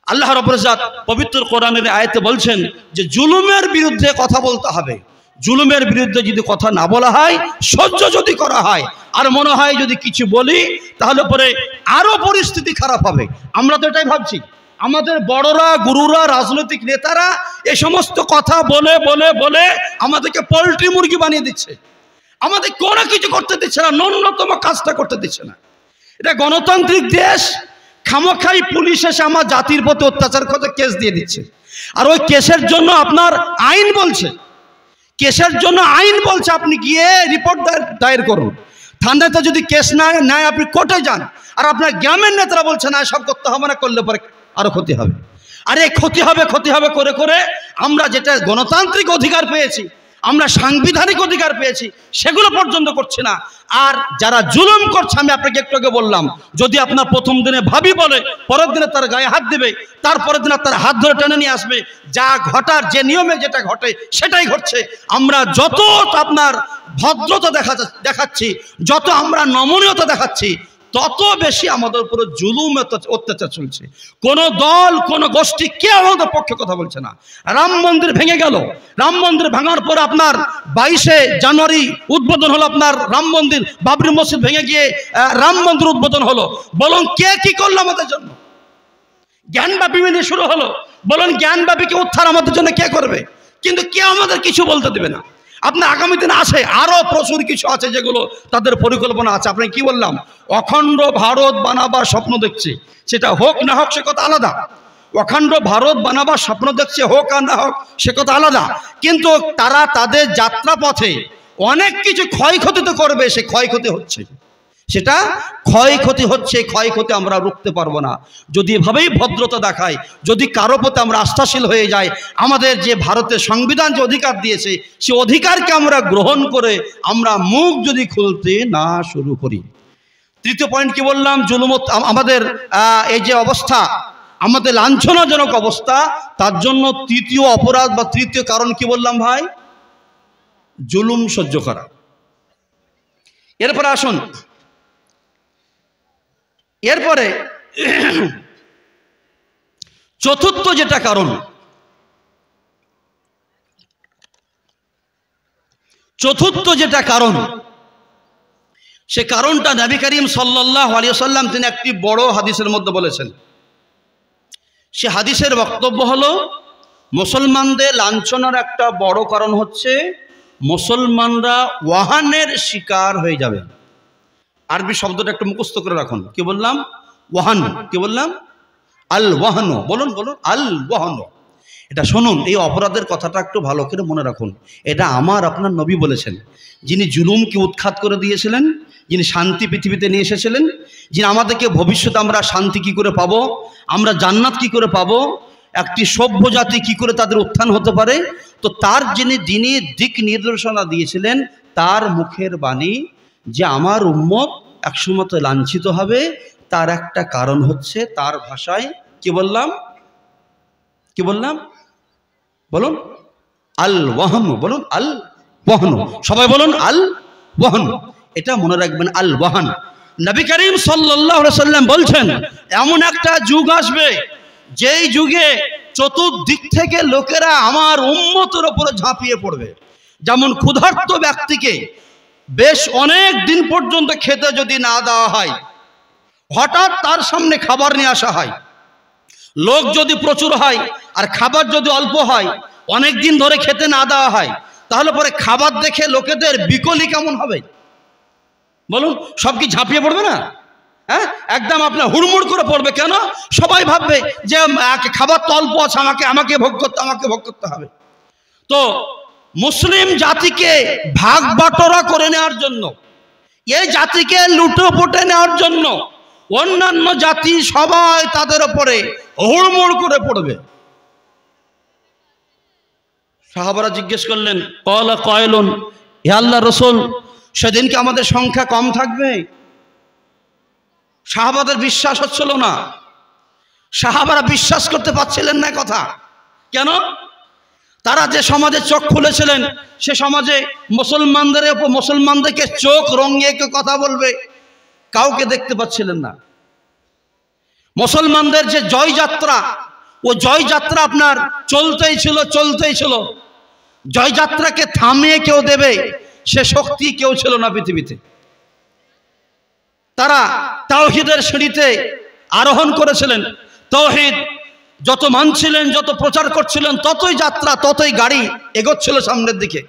আল্লাহ রাব্বুল ইজ্জত পবিত্র কোরআনের আয়াতে বলছেন যে জুলুমের বিরুদ্ধে কথা বলতে হবে, জুলুমের বিরুদ্ধে যদি কথা না বলা হয়, সহ্য যদি করা হয়, আর মনে হয় যদি কিছু বলি তাহলে পরে আরো পরিস্থিতি খারাপ হবে। আমরা তো এটাই ভাবছি, আমাদের বড়রা গুরুরা রাজনৈতিক নেতারা এই সমস্ত কথা বলে বলে বলে আমাদেরকে পোল্ট্রি মুরগি বানিয়ে দিচ্ছে, আমাদের কোনো কিছু করতে দিচ্ছে না, ন্যূনতম কাজটা করতে দিচ্ছে না। এটা গণতান্ত্রিক দেশ, খামোখাই পুলিশ এসে আমার জাতির প্রতি অত্যাচার করতে কেস দিয়ে দিচ্ছে, আর ওই কেসের জন্য আপনার আইন বলছে, কেসের জন্য আইন বলছে আপনি গিয়ে রিপোর্ট দায়ের করুন। থানাতে যদি কেস না নেয় আপনি কোর্টে যান, আর আপনার গ্রামের নেতারা বলছে না সব করতে হবে না, করলে পরে আরো ক্ষতি হবে। আরে ক্ষতি হবে করে করে আমরা যেটা গণতান্ত্রিক অধিকার পেয়েছি, আমরা সাংবিধানিক অধিকার পেয়েছি, সেগুলো পর্যন্ত করছে না। আর যারা জুলুম করছে, আমি আপনাকে একটু আগে বললাম, যদি আপনার প্রথম দিনে ভাবি বলে, পরের দিনে তার গায়ে হাত দেবে, তারপরের দিনে তার হাত ধরে টেনে নিয়ে আসবে, যা ঘটার যে নিয়মে যেটা ঘটে সেটাই ঘটছে। আমরা যত আপনার ভদ্রতা দেখাচ্ছি, যত আমরা নমনীয়তা দেখাচ্ছি, তত বেশি আমাদের উপরে জুলুম অত্যাচার চলছে। কোন দল কোন গোষ্ঠী কেউ আমাদের পক্ষে কথা বলছে না। রাম মন্দির ভেঙে গেল, রাম মন্দির ভাঙার পর আপনার 22শে জানুয়ারি উদ্বোধন হলো, আপনার রাম মন্দির, বাবরি মসজিদ ভেঙে গিয়ে রাম মন্দির উদ্বোধন হলো। বলুন কে কি করলো আমাদের জন্য? জ্ঞানব্যাপী মিলে শুরু হলো, বলুন জ্ঞানব্যাপীকে উদ্ধার আমাদের জন্য কে করবে? কিন্তু কে আমাদের কিছু বলতে দেবে না। আপনার আগামী দিনে আছে আরো প্রচুর কিছু আছে যেগুলো তাদের পরিকল্পনা আছে। আপনি কি বললাম, অখণ্ড ভারত বানাবার স্বপ্ন দেখছে, সেটা হোক না হোক সে কথা আলাদা। অখণ্ড ভারত বানাবার স্বপ্ন দেখছে, হোক আর না হোক সে কথা আলাদা, কিন্তু তারা তাদের যাত্রা পথে অনেক কিছু ক্ষয়ক্ষতি তো করবে, সে ক্ষয়ক্ষতি হচ্ছে, সেটা ক্ষয়ক্ষতি হচ্ছে, ক্ষয়ক্ষতি আমরা রুখতে পারবো না যদি এভাবেই ভদ্রতা দেখায়, যদি কারো প্রতি আমরা আস্থাশীল হয়ে যাই। আমাদের যে ভারতের সংবিধান যে অধিকার দিয়েছে, সে অধিকারকে আমরা গ্রহণ করে আমরা মুখ যদি খুলতে না শুরু করি। তৃতীয় পয়েন্ট কি বললাম, জুলুমত আমাদের এই যে অবস্থা, আমাদের লাঞ্ছনাজনক অবস্থা, তার জন্য তৃতীয় অপরাধ বা তৃতীয় কারণ কি বললাম ভাই, জুলুম সহ্য করা। এরপরে আসুন, এরপরে চতুর্থ যেটা কারণ, সে কারণটা নবী করিম সাল্লাল্লাহু আলাইহি ওয়াসাল্লাম তিনি একটি বড় হাদিসের মধ্যে বলেছেন। সে হাদিসের বক্তব্য হলো মুসলমানদের লাঞ্ছনার একটা বড় কারণ হচ্ছে মুসলমানরা ওয়াহানের শিকার হয়ে যাবে। আরবি শব্দটা একটু মুখস্থ করে রাখুন। কি বললাম? ওয়াহান। কি বললাম? আল ওয়াহান। বলুন বলুন, আল ওয়াহান। এটা শুনুন, এই অপরাধের কথাটা একটু ভালো করে মনে রাখুন। এটা আমার আপনার নবী বলেছেন, যিনি জুলুমকে উৎখাত করে দিয়েছিলেন, যিনি শান্তি পৃথিবীতে নিয়ে এসেছিলেন, যিনি আমাদেরকে ভবিষ্যতে আমরা শান্তি কি করে পাবো, আমরা জান্নাত কি করে পাবো, একটি সভ্য জাতি কি করে তাদের উত্থান হতে পারে, তো তার যিনি দিনের দিক নির্দেশনা দিয়েছিলেন, তার মুখের বাণী যে আমার উম্মত একসময় লাঞ্ছিত হবে, তার একটা কারণ হচ্ছে তার ভাষায় কি বললাম? কি বললাম? বলুন আল ওয়াহন। বলুন আল ওয়াহন। সবাই বলুন আল ওয়াহন। এটা মনে রাখবেন, আল ওয়াহন। নবী করিম সাল্লাল্লাহু আলাইহি সাল্লাম বলছেন এমন একটা যুগ আসবে যেই যুগে চতুর্দিক থেকে লোকেরা আমার উম্মতের উপরে ঝাঁপিয়ে পড়বে। যেমন ক্ষুধার্ত ব্যক্তিকে বেশ অনেক দিন পর্যন্ত খেতে যদি না দেওয়া হয়, হঠাৎ তার সামনে খাবার নিয়ে আসা হয়, লোক যদি প্রচুর হয় আর খাবার যদি অল্প হয়, অনেক দিন ধরে খেতে না দেওয়া হয়, তাহলে পরে খাবার দেখে লোকেদের বিকলি কেমন হবে বলুন? সব কি ঝাঁপিয়ে পড়বে না? হ্যাঁ, একদম আপনার হুড়মুড় করে পড়বে। কেন? সবাই ভাববে যে খাবার তো অল্প আছে, আমাকে ভোগ করতে হবে। তো মুসলিম জাতিকে ভাগ বাটোয়ারা করে নেওয়ার জন্য, এই জাতিকে লুটে পুটে নেওয়ার জন্য অন্যান্য জাতি সবাই তাদের উপরে হুড়মুড় করে পড়বে। সাহাবারা জিজ্ঞেস করলেন, ক্বালা কায়লুন, হে আল্লাহর রাসূল, সেদিন কি আমাদের সংখ্যা কম থাকবে? সাহাবাদের বিশ্বাস হচ্ছিল না, সাহাবারা বিশ্বাস করতে পারছিলেন না কথা। কেন? তারা যে সমাজে চোখ খুলেছিলেন, সে সমাজে মুসলমানদেরকে চোখ রঙিয়ে কথা বলবে কাউকে দেখতে পাচ্ছিলেন না। মুসলমানদের যে জয়যাত্রা, ও জয়যাত্রা আপনার চলতেই ছিল। জয়যাত্রাকে থামিয়ে কেউ দেবে সে শক্তি কেউ ছিল না পৃথিবীতে। তারা তাওহীদের সিঁড়িতে আরোহণ করেছিলেন। তাওহীদ যত মানছিলেন, যত প্রচার করছিলেন, ততই যাত্রা, ততই গাড়ি এগোচ্ছিল সামনের দিকে।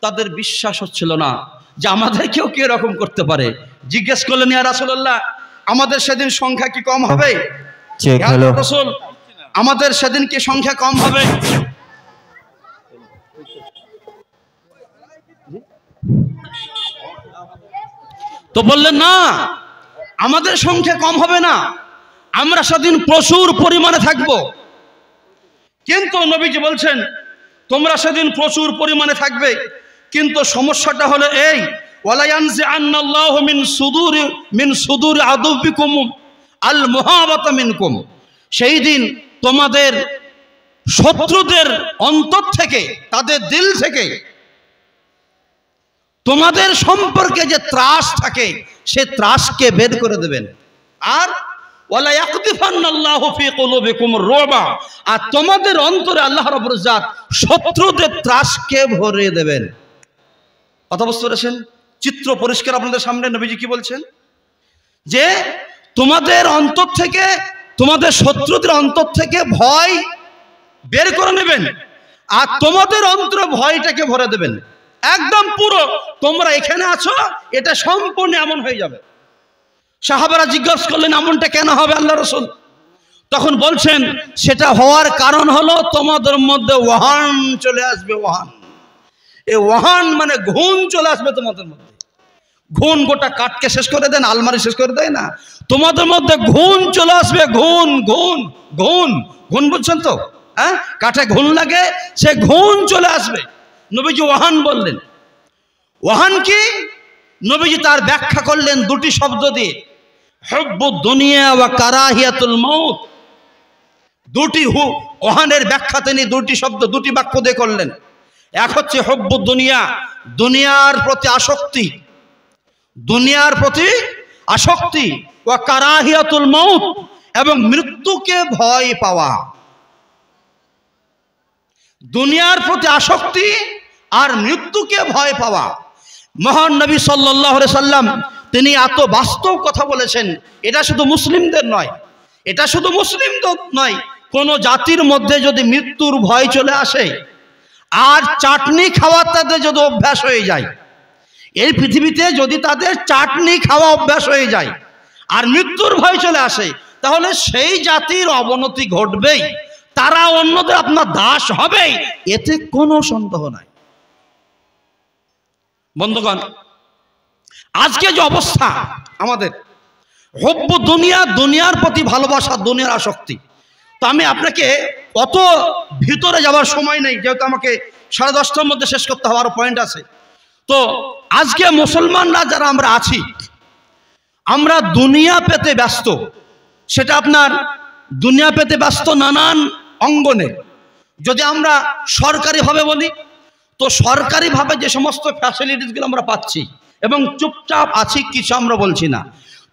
তাদের বিশ্বাস হচ্ছিল না যে আমাদেরকেও কি এরকম করতে পারে। জিজ্ঞেস করলেন, ইয়া রাসূলুল্লাহ, আমাদের সেদিন সংখ্যা কি কম হবে? রাসূল, আমাদের সেদিন কি সংখ্যা কম হবে? তো বললেন, না, আমাদের সংখ্যা কম হবে না, আমরা সেদিন প্রচুর পরিমাণে থাকবো। কিন্তু নবীজি বলছেন, তোমরা সেদিন প্রচুর পরিমাণে থাকবে, কিন্তু সমস্যাটা হলো এই, ওয়ালা ইয়ানজিআন্নাল্লাহু মিন সুদুরি আদুবিকুম আল মুহাবাতা মিনকুম। সেই দিন তোমাদের শত্রুদের অন্তর থেকে, তাদের দিল থেকে তোমাদের সম্পর্কে যে ত্রাস থাকে, সে ত্রাসকে বের করে দেবেন। আর ওয়ালা ইয়াকদিফান্নাল্লাহু ফি কুলুবিকুম রুবা, আর তোমাদের অন্তরে আল্লাহ রাব্বুল ইজ্জত শত্রুদের ত্রাসকে ভরে দেবেন। কথা বুঝতে পেরেছেন? চিত্র পরিষ্কার আপনাদের সামনে। নবীজি কি বলছেন? যে তোমাদের অন্তর থেকে, তোমাদের শত্রুদের অন্তর থেকে ভয় বের করে নেবেন, আর তোমাদের অন্তরে ভয়টাকে ভরে দেবেন। একদম পুরো তোমরা এখানে আছো, এটা সম্পূর্ণ এমন হয়ে যাবে। সাহাবারা জিজ্ঞাসা করলেন, এমনটা কেন হবে আল্লাহ রাসূল? তখন বলছেন, সেটা হওয়ার কারণ হলো তোমাদের মধ্যে ওয়াহান চলে আসবে। ওয়াহান, এই ওয়াহান মানে ঘুণ চলে আসবে তোমাদের মধ্যে। ঘুণ গোটা কাঠকে শেষ করে দেন, আলমারি শেষ করে দেয় না, তোমাদের মধ্যে ঘুণ চলে আসবে। ঘুণ ঘুণ ঘুণ ঘুণ বুঝছেন তো? হ্যাঁ, কাঠে ঘুণ লাগে, সে ঘুণ চলে আসবে। নবীজি ওয়াহান বললেন। ওয়াহান কি? নবীজি তার ব্যাখ্যা করলেন দুটি শব্দ দিয়ে, হুব্বুদ দুনিয়া ওয়া কারাহিয়াতুল মাউত। দুটি ওয়াহানের ব্যাখ্যা তিনি দুটি শব্দ, দুটি বাক্য দিয়ে করলেন। এক হচ্ছে হুব্বুদ দুনিয়া, দুনিয়ার প্রতি আসক্তি, দুনিয়ার প্রতি আসক্তি, ওয়া কারাহিয়াতুল মাউত, এবং মৃত্যুকে ভয় পাওয়া। দুনিয়ার প্রতি আসক্তি আর মৃত্যুকে ভয় পাওয়া। মহান নবী সাল্লাল্লাহু আলাইহি সাল্লাম তিনি এত বাস্তব কথা বলেছেন, এটা শুধু মুসলিমদের নয়, এটা শুধু মুসলিমদের নয়, কোনো জাতির মধ্যে যদি মৃত্যুর ভয় চলে আসে আর চাটনি খাওয়ার তাদের যদি অভ্যাস হয়ে যায়, এই পৃথিবীতে যদি তাদের চাটনি খাওয়া অভ্যাস হয়ে যায় আর মৃত্যুর ভয় চলে আসে, তাহলে সেই জাতির অবনতি ঘটবেই, তারা অন্যদের আপনার দাস হবেই, এতে কোনো সন্দেহ নাই। বন্ধুগণ, আজকে যে অবস্থা আমাদের, হব্বু দুনিয়া, দুনিয়ার প্রতি ভালোবাসা, দুনিয়ার আসক্তি, তো আমি আপনাকে অত ভিতরে যাওয়ার সময় নেই, যেহেতু আমাকে 10:30টার মধ্যে শেষ করতে হবে, আরো পয়েন্ট আছে। তো আজকে মুসলমানরা যারা আমরা আছি, আমরা দুনিয়া পেতে ব্যস্ত। সেটা আপনার দুনিয়া পেতে ব্যস্ত নানান অঙ্গনে। যদি আমরা সরকারিভাবে বলি, তো সরকারিভাবে যে সমস্ত ফ্যাসিলিটিসগুলো আমরা পাচ্ছি এবং চুপচাপ আছি, কিছু আমরা বলছি না,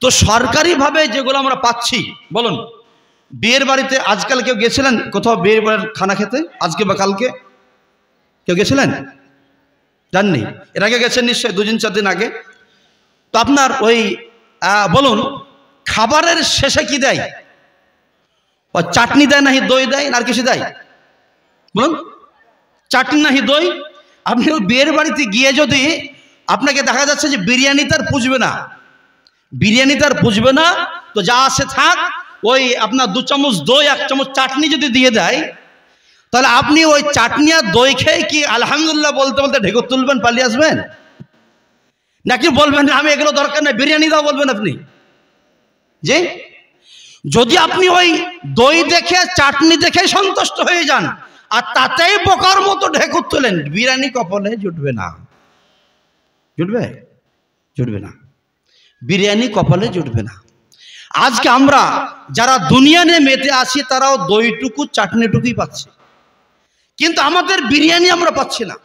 তো সরকারিভাবে যেগুলো আমরা পাচ্ছি, বলুন, বিয়ের বাড়িতে আজকাল কেউ গেছিলেন কোথাও বিয়ের বাড়ির খানা খেতে? আজকে বা কালকে কেউ গেছিলেন? জাননি? এর আগে গেছেন নিশ্চয়ই, 2-4 দিন আগে। তো আপনার ওই বলুন, খাবারের শেষে কি দেয়? ও চাটনি দেয় নাহি দই দেয়, আর কিছু দেয়? বলুন, চাটনি নাহি দই। আপনি ওই বিয়ের বাড়িতে গিয়ে যদি আপনাকে দেখা যাচ্ছে যে বিরিয়ানি তার পুষবে না, বিরিয়ানি তার পুষবে না, তো যা আছে থাক, ওই আপনার 2 চামচ দই 1 চামচ চাটনি যদি দিয়ে দেয়, তাহলে আপনি ওই চাটনি আর দই খেয়ে কি আলহামদুলিল্লাহ বলতে বলতে ঢেকুর তুলবেন, পালিয়ে আসবেন? নাকি বলবেন আমি এগুলো দরকার নেই, বিরিয়ানি দাও, বলবেন আপনি? যে যদি আপনি ওই দই দেখে চাটনি দেখে সন্তুষ্ট হয়ে যান আর তাতেই বোকার মতো ঢেকুর তোলেন, বিরিয়ানি কপালে জুটবে না। জুটবে? জুটবে না, বিরিয়ানি কপালে জুটবে না। আজকে আমরা যারা দুনিয়া নিয়ে মেতে আছি, তারাও দইটুকু চাটনিটুকুই পাচ্ছে, কিন্তু আমাদের বিরিয়ানি আমরা পাচ্ছি না।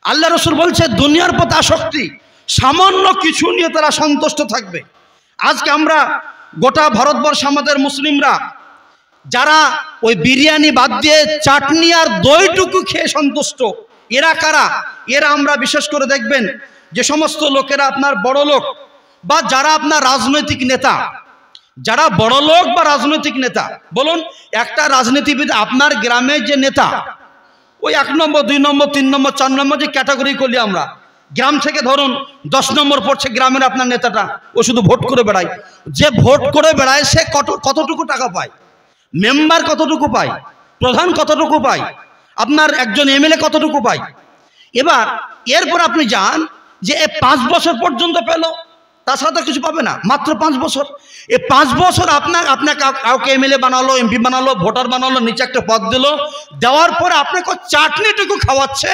আল্লাহ রসুল বলছে দুনিয়ার প্রতি আসক্তি, সামান্য কিছু নিয়ে তারা সন্তুষ্ট থাকবে। আজকে আমরা গোটা ভারতবর্ষ, আমাদের মুসলিমরা যারা ওই বিরিয়ানি বাদ দিয়ে চাটনি আর দইটুকু খেয়ে সন্তুষ্ট, এরা কারা? এরা আমরা বিশেষ করে দেখবেন যে সমস্ত লোকেরা আপনার বড় লোক বা যারা আপনার রাজনৈতিক নেতা, যারা বড় লোক বা রাজনৈতিক নেতা, বলুন, একটা রাজনীতিবিদ আপনার গ্রামের যে নেতা, ওই 1 নম্বর 2 নম্বর 3 নম্বর 4 নম্বর যে ক্যাটাগরি করলি আমরা, গ্রাম থেকে ধরুন 10 নম্বর পড়ছে গ্রামের আপনার নেতাটা, ও শুধু ভোট করে বেড়ায়। যে ভোট করে বেড়ায় সে কতটুকু টাকা পায়? মেম্বার কতটুকু পায়? প্রধান কতটুকু পায়? আপনার একজন এমএলএ কতটুকু পায়? এবার এরপর আপনি যান যে 5 বছর পর্যন্ত পেল, তাছাড়া তো কিছু পাবে না, মাত্র 5 বছর। এই 5 বছর আপনাকে কাউকে এমএলএ বানালো, এমপি বানালো, ভোটার বানালো, নিচে একটা পদ দিল, দেওয়ার পরে আপনাকে চাটনিটুকু খাওয়াচ্ছে,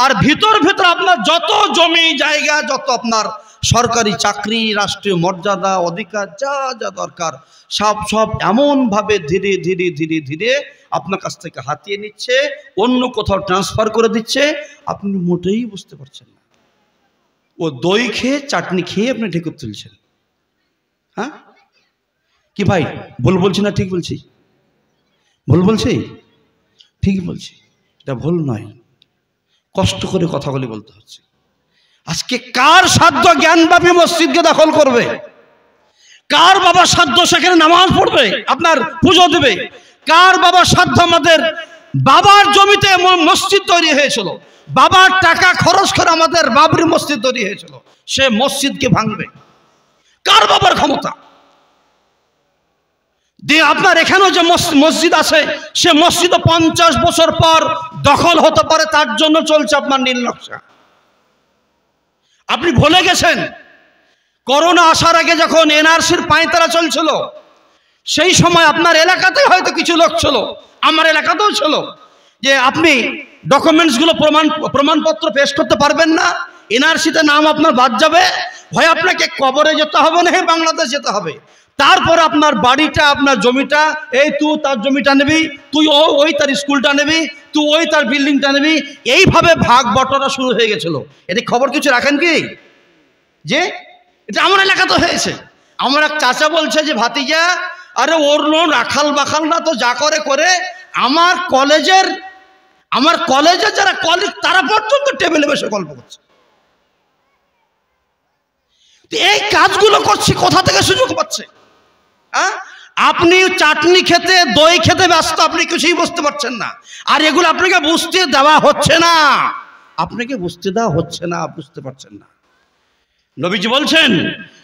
আর ভিতর আপনার যত জমি জায়গা, যত আপনার সরকারি চাকরি, রাষ্ট্রীয় মর্যাদা, অধিকার, যা যা দরকার, সব এমনভাবে ধীরে ধীরে ধীরে ধীরে আপনার কাছ থেকে হাতিয়ে নিচ্ছে, অন্য কোথাও ট্রান্সফার করে দিচ্ছে, আপনি মোটেই বুঝতে পারছেন না। ও দই খেয়ে চাটনি খেয়ে আপনি ঢেকুর তুলছেন। হ্যাঁ কি ভাই, ভুল বলছি না ঠিক বলছি? ভুল বলছি? ঠিক বলছি, এটা ভুল নয়, কষ্ট করে কথাগুলি বলতে হচ্ছে। আজকে কার সাধ্য জ্ঞানব্যাপী মসজিদকে দখল করবে? কার বাবার সাধ্য সেখানে নামাজ পড়বে, আপনার পুজো দেবে? কার বাবার সাধ্য? আমাদের বাবার জমিতে মসজিদ তৈরি হয়েছিল, বাবার টাকা খরচ করে আমাদের বাবরি মসজিদ তৈরি হয়েছিল, সে মসজিদকে ভাঙবে? কার বাবার ক্ষমতা? দিয়ে আপনার এখানেও যে মসজিদ আছে, সে মসজিদ 50 বছর পর দখল হতে পারে, তার জন্য চলছে আপনার নীল নকশা। আপনি ভুলে গেছেন করোনা আসার আগে যখন এনআরসির পাঁয়তারা চলছিল, সেই সময় আপনার এলাকাতে হয়তো কিছু লোক ছিল, আমার এলাকাতেও ছিল, যে আপনি ডকুমেন্টসগুলো প্রমাণপত্র পেশ করতে পারবেন না, এনআরসিতে নাম আপনার বাদ যাবে, হয় আপনাকে কবরে যেতে হবে না বাংলাদেশ যেতে হবে, তারপর আপনার বাড়িটা, আপনার জমিটা, এই তুই তার জমিটা নিবি, তুই ওই তার স্কুলটা নিবি, তুই ওই তার বিল্ডিংটা নিবি, এইভাবে ভাগ বটরা শুরু হয়ে গেছিল। এটি খবর কিছু রাখেন কি? যে এটা আমার এলাকাতে হয়েছে। আমার এক চাচা বলছে যে ভাতিজা, আরে ওর লোন রাখাল বাখাল না তো যা করে আমার কলেজের যারা কলেজ, তারা পর্যন্ত টেবিলে বসে গল্প করছে। এই কাজগুলো করছি, কোথা থেকে সুযোগ পাচ্ছে? আপনি চাটনি খেতে দই খেতে ব্যস্ত, আপনি কিছুই বুঝতে পারছেন না। আর এগুলো আপনাকে বুঝতে দেওয়া হচ্ছে না, আপনাকে বুঝতে দেওয়া হচ্ছে না, বুঝতে পারছেন না। নবীজি বলছেন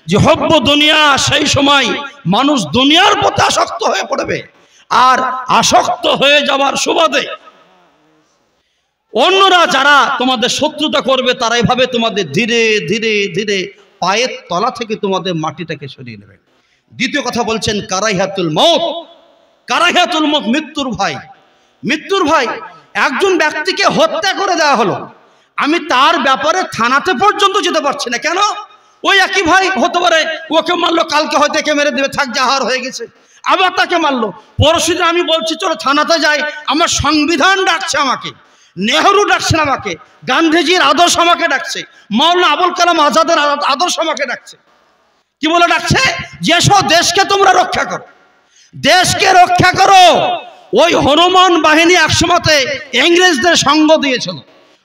যে হব্ব দুনিয়া, সেই সময় মানুষ দুনিয়ার প্রতি আসক্ত হয়ে পড়বে। আর আসক্ত হয়ে যাওয়ার সুবাদে অন্যরা যারা তোমাদের শত্রুতা করবে, তারা এভাবে তোমাদের ধীরে ধীরে ধীরে পায়ের তলা থেকে তোমাদের মাটিটাকে সরিয়ে নেবে। দ্বিতীয় কথা বলছেন কারাইহাতুল মউত। কারাইহাতুল মউত, মৃত্যুর ভয়। মৃত্যুর ভয়। একজন ব্যক্তিকে হত্যা করে দেওয়া হলো, আমি তার ব্যাপারে থানাতে পর্যন্ত যেতে পারছি না। কেন? ওই একই ভাই হতে পারে ওকে মারলো, কালকে হয়তো একে মেরে দেবে, থাক যাহার হয়ে গেছে, আবার তাকে মারলো। পরশুদিন আমি বলছি চলো থানাতে যাই, আমার সংবিধান ডাকছে আমাকে, নেহরু ডাকছেন আমাকে, গান্ধীজির আদর্শ আমাকে ডাকছে, মাওলানা আবুল কালাম আজাদের আদর্শ আমাকে ডাকছে। কি বলে ডাকছে? যে এসো দেশকে তোমরা রক্ষা করো, দেশকে রক্ষা করো। ওই হনুমান বাহিনী একসময়তে ইংরেজদের সঙ্গ দিয়েছিল,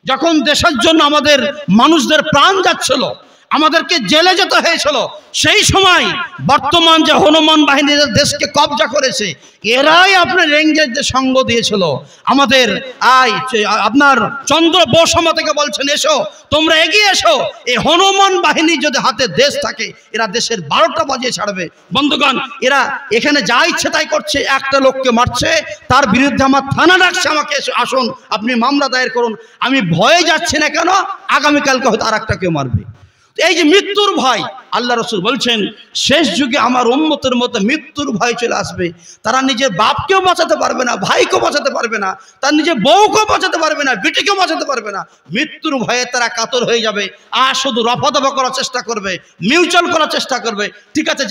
যখন দেশের জন্য আমাদের মানুষদের প্রাণ যাচ্ছিল, আমাদেরকে জেলে যেতে হয়েছিল, সেই সময় বর্তমান যে হনুমান বাহিনী দেশকে কবজা করেছে, এরাই আপনার ইংরেজদের সঙ্গ দিয়েছিল। আমাদের আপনার চন্দ্র বোস থেকে বলছেন এসো তোমরা এগিয়ে এসো, এই হনুমান বাহিনী যদি হাতে দেশ থাকে, এরা দেশের 12টা বাজিয়ে ছাড়বে। বন্ধুগণ, এরা এখানে যা ইচ্ছে তাই করছে, একটা লোককে মারছে, তার বিরুদ্ধে আমার থানা ডাকছে, আমাকে আসুন আপনি মামলা দায়ের করুন। আমি ভয়ে যাচ্ছি না, কেন? আগামীকালকে হয়তো আর একটা কেউ মারবে। এই যে মৃত্যুর ভয়, আল্লাহ রাসূল বলছেন শেষ যুগে আমার উম্মতের মধ্যে মৃত্যুর ভয় চলে আসবে। তারা নিজের বাপকেও বাঁচাতে পারবে না, ভাইকেও বাঁচাতে পারবে না, তার নিজের বউকেও বাঁচাতে পারবে না, বিটিকেও বাঁচাতে পারবে না। মৃত্যুর ভয়ে তারা কাতর হয়ে যাবে, আর শুধু রফাদফা করার চেষ্টা করবে, মিউচুয়াল করার চেষ্টা করবে। ঠিক আছে,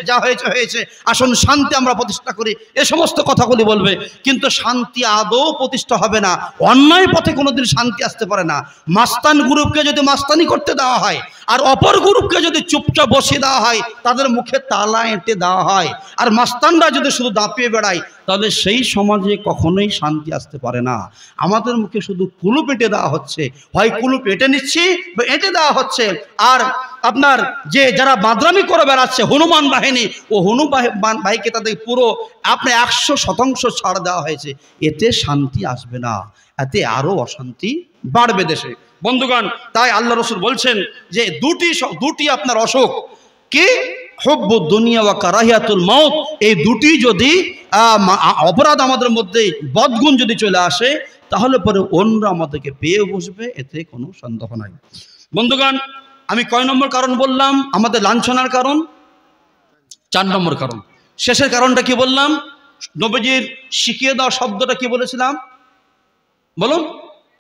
যা হয়েছে হয়েছে, আসুন শান্তি আমরা প্রতিষ্ঠা করি, এ সমস্ত কথাগুলি বলবে। কিন্তু শান্তি আদৌ প্রতিষ্ঠা হবে না। অন্যায় পথে কোনোদিন শান্তি আসতে পারে না। মাস্তান গ্রুপকে যদি মাস্তানি করতে দেওয়া হয়, আর অপর গ্রুপকে যদি চুপচাপ বসিয়ে দেওয়া হয়, তাদের মুখে তালা এঁটে দেওয়া হয়, আর মাস্তানরা যদি শুধু দাপিয়ে বেড়ায়, তাহলে সেই সমাজে কখনোই শান্তি আসতে পারে না। আমাদের মুখে শুধু কুলুপ এঁটে দেওয়া হচ্ছে, হয় কুলুপ এঁটে নিচ্ছি বা এঁটে দেওয়া হচ্ছে। আর আপনার যে যারা বাদরামি করে বেড়াচ্ছে হনুমান বাহিনী, ও হনুমান বাহিনীকে তাদের পুরো আপনি 100% ছাড় দেওয়া হয়েছে। এতে শান্তি আসবে না, এতে আরও অশান্তি বাড়বে দেশে। বন্ধুগণ, তাই আল্লাহ রাসূল বলছেন যে দুটি আপনার অসুখ, কি? হুব্বু দুনিয়া ওয়া কারাহিয়াতুল মউত। এই দুটি যদি অপরাধ আমাদের মধ্যে, বদগুণ যদি চলে আসে, তাহলে পরে অন্য আমাদেরকে পেয়ে বসবে, এতে কোনো সন্দেহ নাই। বন্ধুগণ, আমি কয় নম্বর কারণ বললাম? আমাদের লাঞ্ছনার কারণ 4 নম্বর কারণ। শেষের কারণটা কি বললাম? নবীজির শিখিয়ে দেওয়া শব্দটা কি বলেছিলাম? বলুন,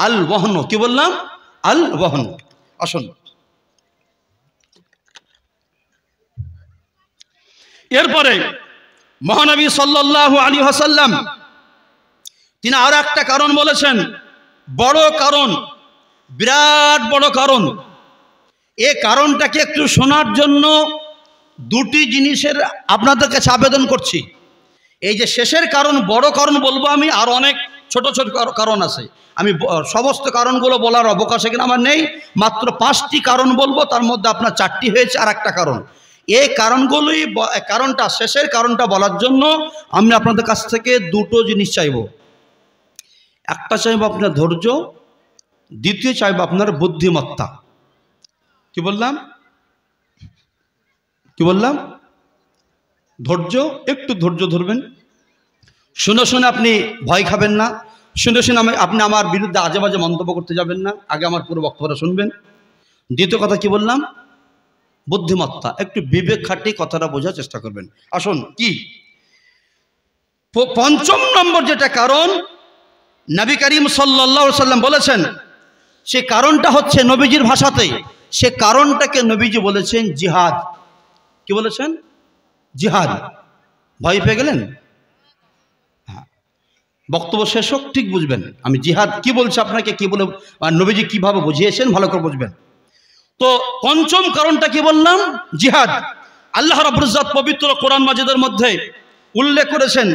আল ওয়াহন। কি বললাম? আল ওয়াহন। আসুন, এরপরে মহানবী সাল্লাল্লাহু আলাইহি ওয়াসাল্লাম তিনি আর একটা কারণ বলেছেন, বড় কারণ, বিরাট বড় কারণ। এই কারণটাকে একটু শোনার জন্য দুটি জিনিসের আপনাদের কাছে আবেদন করছি। এই যে শেষের কারণ, বড় কারণ বলবো আমি, আর অনেক ছোট ছোট কারণ আছে। আমি সমস্ত কারণগুলো বলার অবকাশ এখানে আমার নেই, মাত্র 5টি কারণ বলবো, তার মধ্যে আপনার 4টি হয়েছে, আর একটা কারণ। এই কারণগুলোই কারণটা, শেষের কারণটা বলার জন্য আমি আপনাদের কাছ থেকে দুটো জিনিস চাইব। একটা চাইব আপনার ধৈর্য, দ্বিতীয় চাইব আপনার বুদ্ধিমত্তা। কি বললাম? কি বললাম? ধৈর্য, একটু ধৈর্য ধরবেন, শুনে শুনে আপনি ভয় খাবেন না, শুনে শুনে আপনি আমার বিরুদ্ধে আজে বাজে মন্তব্য করতে যাবেন না, আগে আমার পুরো বক্তব্যটা শুনবেন। দ্বিতীয় কথা কি বললাম? বুদ্ধিমত্তা, একটু বিবেক খাটিয়ে কথাটা বোঝার চেষ্টা করবেন। আসুন, কি 5ম নম্বর যেটা কারণ নবী করিম সাল্লাল্লাহু আলাইহি ওয়াসাল্লাম বলেছেন, সে কারণটা হচ্ছে নবীজির ভাষাতে, সে কারণটাকে নবীজি বলেছেন জিহাদ। কি বলেছেন? জিহাদ। ভয় পেয়ে গেলেন? হ্যাঁ, বক্তব্য শেষ হোক, ঠিক বুঝবেন আমি জিহাদ কি বলছি আপনাকে, কি বলে নবীজি কিভাবে বুঝিয়েছেন, ভালো করে বুঝবেন। তো 5ম কারণটা কি বললাম? জিহাদ। আল্লাহ রাব্বুল ইজ্জত পবিত্র কোরআন মাজিদের মধ্যে উল্লেখ করেছেন,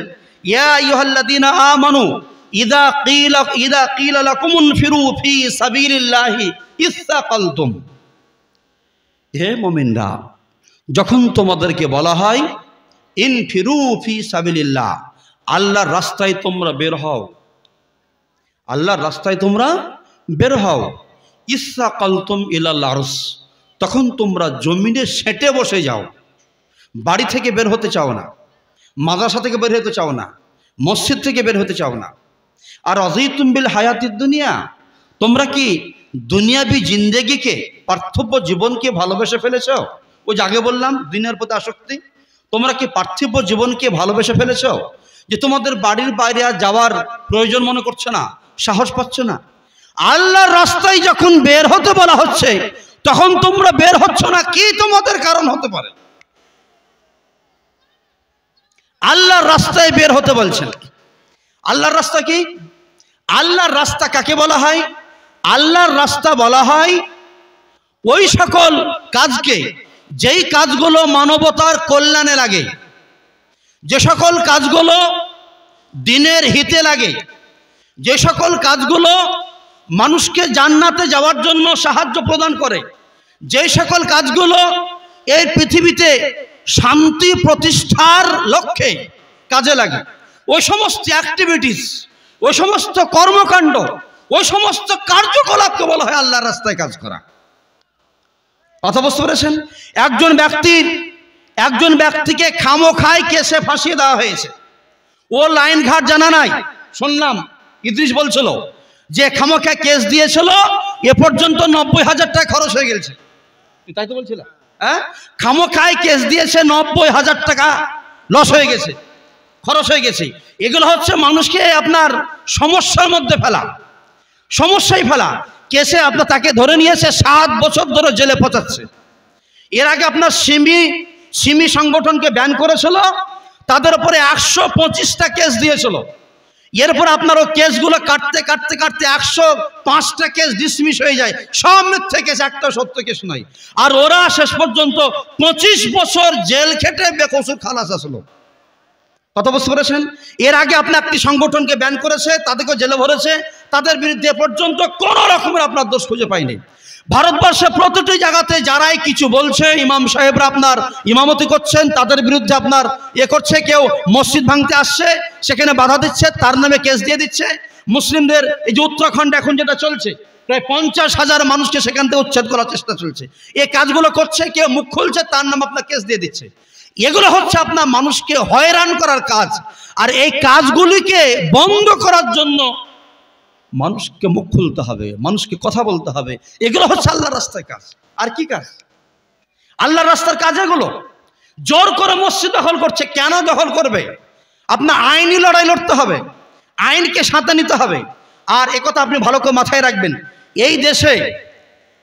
ইয়া আইয়ুহাল্লাযীনা আমানু ইযা কিলা লাকুম ইনফিরু ফি সাবিলিল্লাহি ইসতাকালতুম। হে মুমিনরা, যখন তোমাদেরকে বলা হয় ইনফিরু ফি সাবিলিল্লাহ, আল্লাহর রাস্তায় তোমরা বের হও, আল্লাহর রাস্তায় তোমরা বের হও। ইসসাকালতুম ইলাল আরস, তখন তোমরা জমিনে সেঁটে বসে যাও, বাড়ি থেকে বের হতে চাও না, মাদ্রাসা থেকে বের হতে চাও না, মসজিদ থেকে বের হতে চাও না। আর রাযীতুম বিল হায়াতিদ দুনিয়া, তোমরা কি দুনিয়াবি জিন্দেগিকে, পার্থিব জীবনকে ভালোবেসে ফেলেছ? ওই যে আগে বললাম দুনিয়ার প্রতি আসক্তি। তোমরা কি পার্থিব জীবনকে ভালোবেসে ফেলেছ যে তোমাদের বাড়ির বাইরে আর যাওয়ার প্রয়োজন মনে করছে না, সাহস পাচ্ছ না? আল্লাহর রাস্তায় যখন বের হতে বলা হচ্ছে তখন তোমরা বের হচ্ছ না, কি তোমাদের কারণ হতে পারে? আল্লাহর রাস্তায় বের হতে বলছেন। আল্লাহর রাস্তা কি? আল্লাহর রাস্তা কাকে বলা হয়? আল্লাহর রাস্তা বলা হয় ওই সকল কাজকে যেই কাজগুলো মানবতার কল্যাণে লাগে, যে সকল কাজগুলো দিনের হিতে লাগে, যে সকল কাজগুলো মানুষকে জান্নাতে যাওয়ার জন্য সাহায্য প্রদান করে, যে সকল কাজগুলো এই পৃথিবীতে শান্তি প্রতিষ্ঠার লক্ষ্যে কাজে লাগে, ওই সমস্ত অ্যাক্টিভিটিস, ওই সমস্ত কর্মকাণ্ড, ওই সমস্ত কার্যকলাপকে বলা হয় আল্লাহর রাস্তায় কাজ করা। কথা বুঝতে পেরেছেন? একজন ব্যক্তিকে খামোখায় কেসে ফাঁসিয়ে দেওয়া হয়েছে, ও লাইন ঘাট জানা নাই। শুনলাম ইদ্রিস বলছিল যে খামোখায় কেস দিয়েছিল, এ পর্যন্ত 90,000 টাকা খরচ হয়ে গেছে। তাই তো বলছিলাম, হ্যাঁ, খামোখায় কেস দিয়েছে, 90,000 টাকা লস হয়ে গেছে, খরচ হয়ে গেছে। এগুলো হচ্ছে মানুষকে আপনার সমস্যার মধ্যে ফেলা, সমস্যায় ফেলা। কেসে আপনার তাকে ধরে নিয়েছে, 7 বছর ধরে জেলে পচাচ্ছে। এর আগে আপনার সিমি সংগঠনকে ব্যান করেছিল, তাদের উপরে 125টা কেস দিয়েছিল। এরপর আপনার ও কেসগুলো কাটতে কাটতে কাটতে 105টা কেস ডিসমিস হয়ে যায়, সব মিথ্যে কেস, একটা সত্য কেস নয়। আর ওরা শেষ পর্যন্ত 25 বছর জেল খেটে বেকসুর খালাস আসলো। কথা বুঝতে পেরেছেন? এর আগে আপনার একটি সংগঠনকে ব্যান করেছে, তাদেরকে জেলে ভরেছে, তাদের বিরুদ্ধে পর্যন্ত কোন রকমের আপনার দোষ খুঁজে পায়নি। ভারতবর্ষে প্রতিটি জায়গাতে যারাই কিছু বলছে, ইমাম সাহেবরা আপনার ইমামতি করছেন, তাদের বিরুদ্ধে আপনার করছে। কেউ মসজিদ ভাঙতে আসছে, সেখানে বাধা দিচ্ছে, তার নামে কেস দিয়ে দিচ্ছে। মুসলিমদের এই যে উত্তরাখণ্ডে এখন যেটা চলছে, প্রায় 50,000 মানুষকে সেখান থেকে উচ্ছেদ করার চেষ্টা চলছে। এই কাজগুলো করছে, কেউ মুখ খুলছে, তার নামে আপনার কেস দিয়ে দিচ্ছে। এগুলো হচ্ছে আপনার মানুষকে হয়রান করার কাজ। আর এই কাজগুলিকে বন্ধ করার জন্য মানুষকে মুখ খুলতে হবে, মানুষকে কথা বলতে হবে। এগুলো হচ্ছে আল্লাহর রাস্তায় কাজ। আর কি কাজ? আল্লাহর রাস্তার কাজ এগুলো। জোর করে মসজিদ দখল করছে, কেন দখল করবে? আপনার আইনি লড়াই লড়তে হবে, আইনকে সাথে নিতে হবে। আর একথা আপনি ভালো করে মাথায় রাখবেন, এই দেশে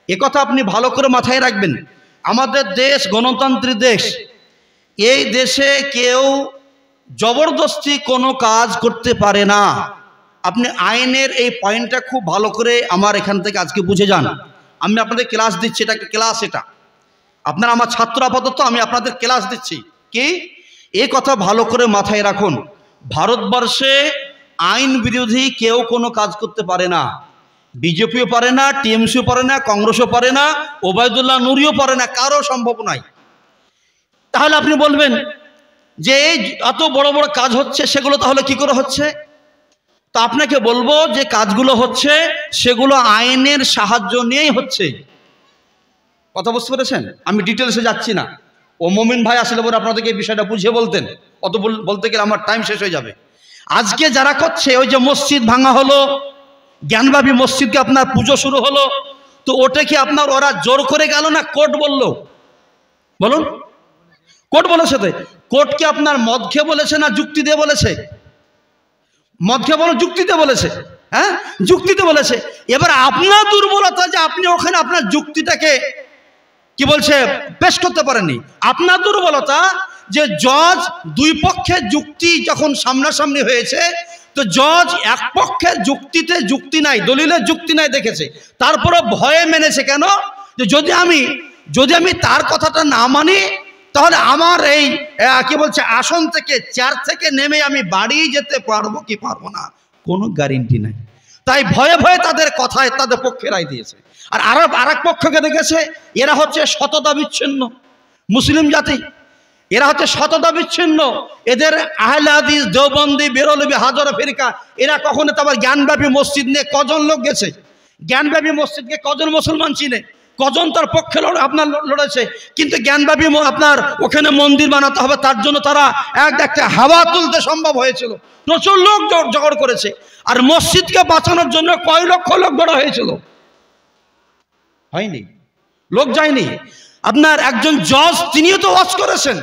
একথা আপনি ভালো করে মাথায় রাখবেন, আমাদের দেশ গণতান্ত্রিক দেশ। এই দেশে কেউ জবরদস্তি কোনো কাজ করতে পারে না। আপনি আইনের এই পয়েন্টটা খুব ভালো করে আমার এখান থেকে আজকে বুঝে যান। আমি আপনাদের ক্লাস দিচ্ছি, এটা একটা ক্লাস, এটা আপনারা আমার ছাত্র আপাতত, আমি আপনাদের ক্লাস দিচ্ছি। কি এই কথা ভালো করে মাথায় রাখুন, ভারতবর্ষে আইন বিরোধী কেউ কোনো কাজ করতে পারে না। বিজেপিও পারে না, টিএমসিও পারে না, কংগ্রেসও পারে না, ওবায়দুল্লাহ নুরিও পারে না, কারো সম্ভব নয়। তাহলে আপনি বলবেন যে এই এত বড় বড় কাজ হচ্ছে, সেগুলো তাহলে কি করে হচ্ছে? তো আপনাকে বলবো যে কাজগুলো হচ্ছে সেগুলো আইনের সাহায্য নিয়েই হচ্ছে। কথা বুঝতে পেরেছেন? আমি ডিটেলসে যাচ্ছি না, ও মমিন ভাই আসলে পরে আপনাদেরকে এই বিষয়টা বুঝিয়ে বলতেন, অত বলতে গেলে আমার টাইম শেষ হয়ে যাবে। আজকে যারা করছে, ওই যে মসজিদ ভাঙা হলো, জ্ঞানবাপী মসজিদকে আপনার পুজো শুরু হলো, তো ওটা কি আপনার ওরা জোর করে গেল না কোর্ট বললো? বলুন, কোর্ট বলেছে। তো কোর্ট কি আপনার মদ খেয়ে বলেছে না যুক্তি দিয়ে বলেছে? মদ খেয়ে বলো, যুক্তিতে বলেছে। হ্যাঁ, যুক্তিতে বলেছে। এবার আপনার দুর্বলতা যে আপনি ওখানে আপনার যুক্তিটাকে কি বলছে পেশ করতে পারেননি। আপনার দুর্বলতা যে জজ দুই পক্ষের যুক্তি যখন সামনাসামনি হয়েছে, তো জজ এক পক্ষের যুক্তিতে যুক্তি নাই, দলিলের যুক্তি নাই দেখেছে, তারপরও ভয়ে মেনেছে। কেন? যে যদি আমি তার কথাটা না মানি, তাহলে আমার এই কি বলছে আসন থেকে, চেয়ার থেকে নেমে আমি বাড়ি যেতে পারবো কি পারবো না, কোনো গ্যারেন্টি নাই। তাই ভয়ে ভয়ে তাদের কথায় তাদের পক্ষে রায় দিয়েছে। আর এক পক্ষকে দেখেছে, এরা হচ্ছে সততা বিচ্ছিন্ন মুসলিম জাতি, এরা হচ্ছে শততা বিচ্ছিন্ন। এদের আহলে হাদিস, দেওবন্দি, বেরলভী, হাজারা ফিরকা, এরা কখনো তো আবার জ্ঞানব্যাপী মসজিদ নিয়ে কজন লোক গেছে? জ্ঞানব্যাপী মসজিদকে কজন মুসলমান চিনে? কজন তার পক্ষে আপনার লড়েছে? কিন্তু জ্ঞানব্যাপী আপনার ওখানে মন্দির বানাতে হবে, তার জন্য তারা একটা হাওয়া তুলতে সম্ভব হয়েছিল, প্রচুর লোক জোগাড় করেছে। আর মসজিদকে বাঁচানোর জন্য কয় লক্ষ লোক জড়ো হয়েছিল? হয়নি, লোক যায়নি। আপনার একজন জজ, তিনিও তো ওয়াজ করেছেন,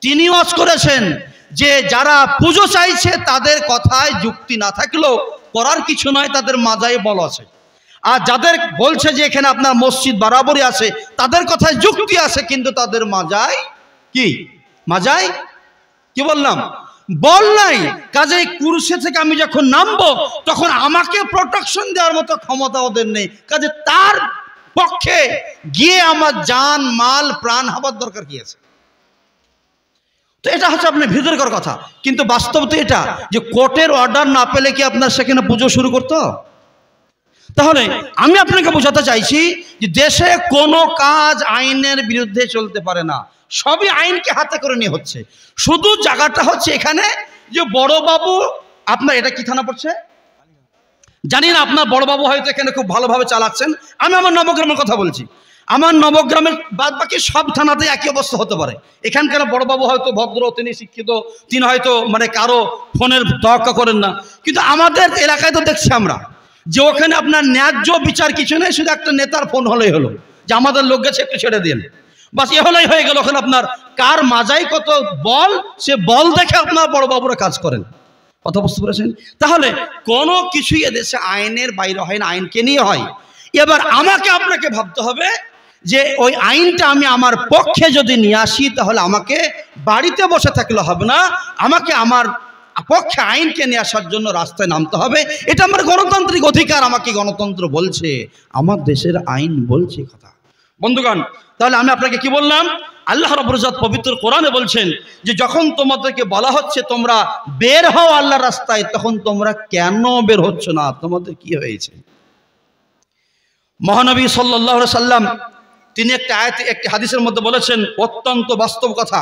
তিনি ওয়াজ করেছেন যে যারা পুজো চাইছে তাদের কথায় যুক্তি না থাকলেও করার কিছু নয়, তাদের মাজায় বল আছে। আর যাদের বলছে যে এখানে আপনার মসজিদ বরাবরই আছে, তাদের কথায় যুক্তি আছে, কিন্তু তাদের মাজায় কি? মাজায় কি বললাম? বল নাই। কাজেই কুরসি থেকে আমি যখন নামবো তখন আমাকে প্রোটেকশন দেওয়ার মতো ক্ষমতা ওদের নেই। কাজে তার পক্ষে গিয়ে আমার জান, মাল, প্রাণ হবার দরকার কি আছে? তো এটা হচ্ছে আপনার ভিতরকার কথা। কিন্তু বাস্তব তো এটা যে কোর্টের অর্ডার না পেলে কি আপনার সেখানে পুজো শুরু করতো? তাহলে আমি আপনাকে বোঝাতে চাইছি যে দেশে কোনো কাজ আইনের বিরুদ্ধে চলতে পারে না, সবই আইনকে হাতে করে নিয়ে হচ্ছে। শুধু জায়গাটা হচ্ছে এখানে যে বড়বাবু, আপনার এটা কি থানা পড়ছে জানি না, আপনার বড়বাবু হয়তো এখানে খুব ভালোভাবে চালাচ্ছেন। আমি আমার নবগ্রামের কথা বলছি। আমার নবগ্রামের বাদ বাকি সব থানাতে একই অবস্থা হতে পারে। এখানকার বড়বাবু হয়তো ভদ্র, তিনি শিক্ষিত, তিনি হয়তো কারো ফোনের তোয়াক্কা করেন না। কিন্তু আমাদের এলাকায় তো দেখছি আমরা যে ওখানে আপনার ন্যায্য বিচার কিছু নেই, শুধু একটা নেতার ফোন হলেই হলো যে আমাদের লোক গেছে, একটু ছেড়ে দিন, বাস এ হলেই হয়ে গেল। ওখানে আপনার কার মাজায় কত বল, সে বল দেখে আপনার বড়বাবুরা কাজ করেন। কথা বুঝতে পেরেছেন? তাহলে কোনো কিছুই এদেশে আইনের বাইরে হয় না, আইনকে নিয়ে হয়। এবার আমাকে আপনাকে ভাবতে হবে যে ওই আইনটা আমি আমার পক্ষে যদি নিয়ে আসি, তাহলে আমাকে বাড়িতে বসে থাকলে হবে না, আমাকে আমার পক্ষে আইনকে নিয়ে আসার জন্য রাস্তায় নামতে হবে। এটা আমার গণতান্ত্রিক অধিকার, আমাকে গণতন্ত্র বলছে, আমার দেশের আইন বলছে কথা। বন্ধুগণ, তাহলে আমি আপনাকে কি বললাম? আল্লাহ রাব্বুল ইজ্জত পবিত্র কোরআনে বলছেন যে যখন তোমাদেরকে বলা হচ্ছে তোমরা বের হও আল্লাহর রাস্তায়, তখন তোমরা কেন বের হচ্ছ না? তোমাদের কি হয়েছে? মহানবী সাল্লাল্লাহু আলাইহি সাল্লাম তিনি একটা আয়াতে, একটি হাদিসের মধ্যে বলেছেন অত্যন্ত বাস্তব কথা।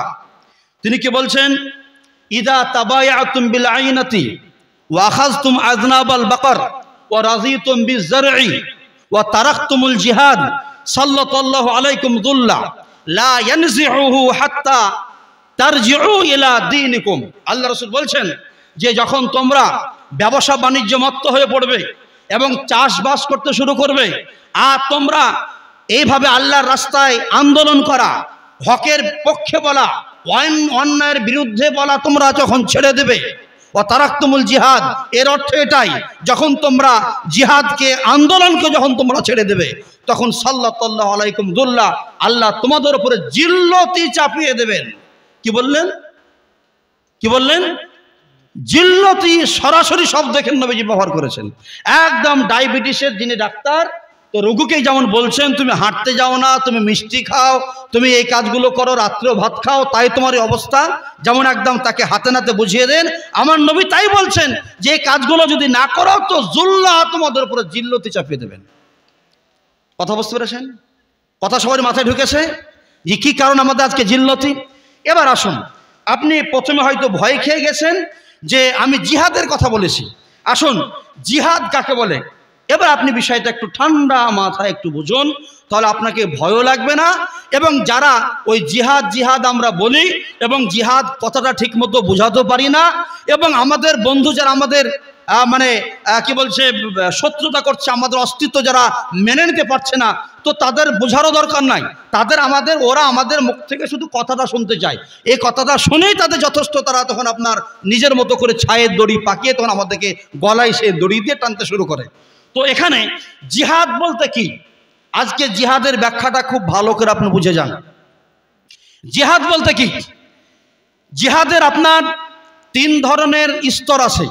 তিনি কি বলছেন? ইদা তাবায়াতুম বিল আইনাতি ওয়া আখাযতুম আযনাবাল বাকর ওয়া রাযিতুম বিজ-জার'i ওয়া তারাকতুমুল জিহাদ সাল্লাল্লাহু আলাইকুম যুল্লা লা ইয়ানজিউহু হাত্তা তারজিউ ইলা দীনিকুম। আল্লাহ রাসূল বলছেন যে যখন তোমরা ব্যবসা বাণিজ্য মত্ত হয়ে পড়বে এবং চাষবাস করতে শুরু করবে, আর তোমরা এইভাবে আল্লাহর রাস্তায় আন্দোলন করা, হকের পক্ষে বলা, অন্যায়ের বিরুদ্ধে বলা তোমরা যখন ছেড়ে দেবে, ও তারাকতুমুল জিহাদ, এর অর্থ এটাই, যখন তোমরা জিহাদকে, আন্দোলনকে যখন তোমরা ছেড়ে দেবে, তখন সাল্লাল্লাহু আলাইকুম যুল্লা, আল্লাহ তোমাদের উপরে জিল্লতি চাপিয়ে দেবেন। কি বললেন? কি বললেন? জিল্লতি সরাসরি শব্দ এখানে নবীজি ব্যবহার করেছেন। একদম ডায়াবেটিসের যিনি ডাক্তার, তো রোগীকেই যেমন বলছেন তুমি হাঁটতে যাও না, তুমি মিষ্টি খাও, তুমি এই কাজগুলো করো, রাত্রেও ভাত খাও, তাই তোমার এই অবস্থা, যেমন একদম তাকে হাতে নাতে বুঝিয়ে দেন। আমার নবী তাই বলছেন যে এই কাজগুলো যদি না করো তো জুল্লা, তোমাদের উপরে জিল্লতি চাপিয়ে দেবেন। কথা বুঝতে পেরেছেন? কথা সবার মাথায় ঢুকেছে যে কি কারণ আমাদের আজকে জিল্লতি? এবার আসুন, আপনি প্রথমে হয়তো ভয় খেয়ে গেছেন যে আমি জিহাদের কথা বলেছি। আসুন, জিহাদ কাকে বলে এবার আপনি বিষয়টা একটু ঠান্ডা মাথায় একটু বুঝুন, তাহলে আপনাকে ভয়ও লাগবে না। এবং যারা ওই জিহাদ জিহাদ আমরা বলি এবং জিহাদ কথাটা ঠিক মতো বোঝাতে পারি না, এবং আমাদের বন্ধু যারা আমাদের কি বলছে শত্রুতা করছে, আমাদের অস্তিত্ব যারা মেনে নিতে পারছে না, তো তাদের বোঝারও দরকার নাই। ওরা আমাদের মুখ থেকে শুধু কথাটা শুনতে চায়, এই কথাটা শুনেই তাদের যথেষ্ট। তারা তখন আপনার নিজের মতো করে ছায়ের দড়ি পাকিয়ে তখন আমাদেরকে গলায় সে দড়ি দিয়ে টানতে শুরু করে। তো এখানে জিহাদ বলতে কি, আজকে জিহাদের ব্যাখ্যাটা খুব ভালো করে আপনি বুঝে যান। জিহাদ বলতে কি? জিহাদের আপনার 3 ধরনের স্তর আছে।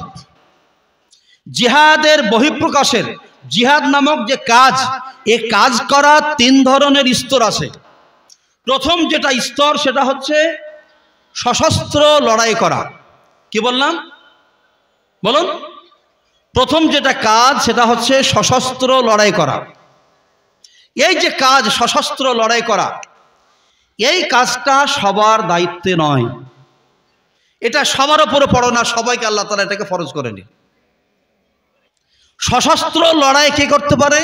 জিহাদের বহিঃপ্রকাশের, জিহাদ নামক যে কাজ, এই কাজ করা 3 ধরনের স্তর আছে। প্রথম যেটা স্তর সেটা হচ্ছে সশস্ত্র লড়াই করা। কি বললাম? বলুন। প্রথম যেটা কাজ সেটা হচ্ছে সশস্ত্র লড়াই করা। এই যে কাজ সশস্ত্র লড়াই করা, এই কাজটা সবার দায়িত্বে নয়, এটা সবার উপরে পড়ে না, সবাইকে আল্লাহ তাআলা এটাকে ফরজ করেনি। সশস্ত্র লড়াই কে করতে পারে?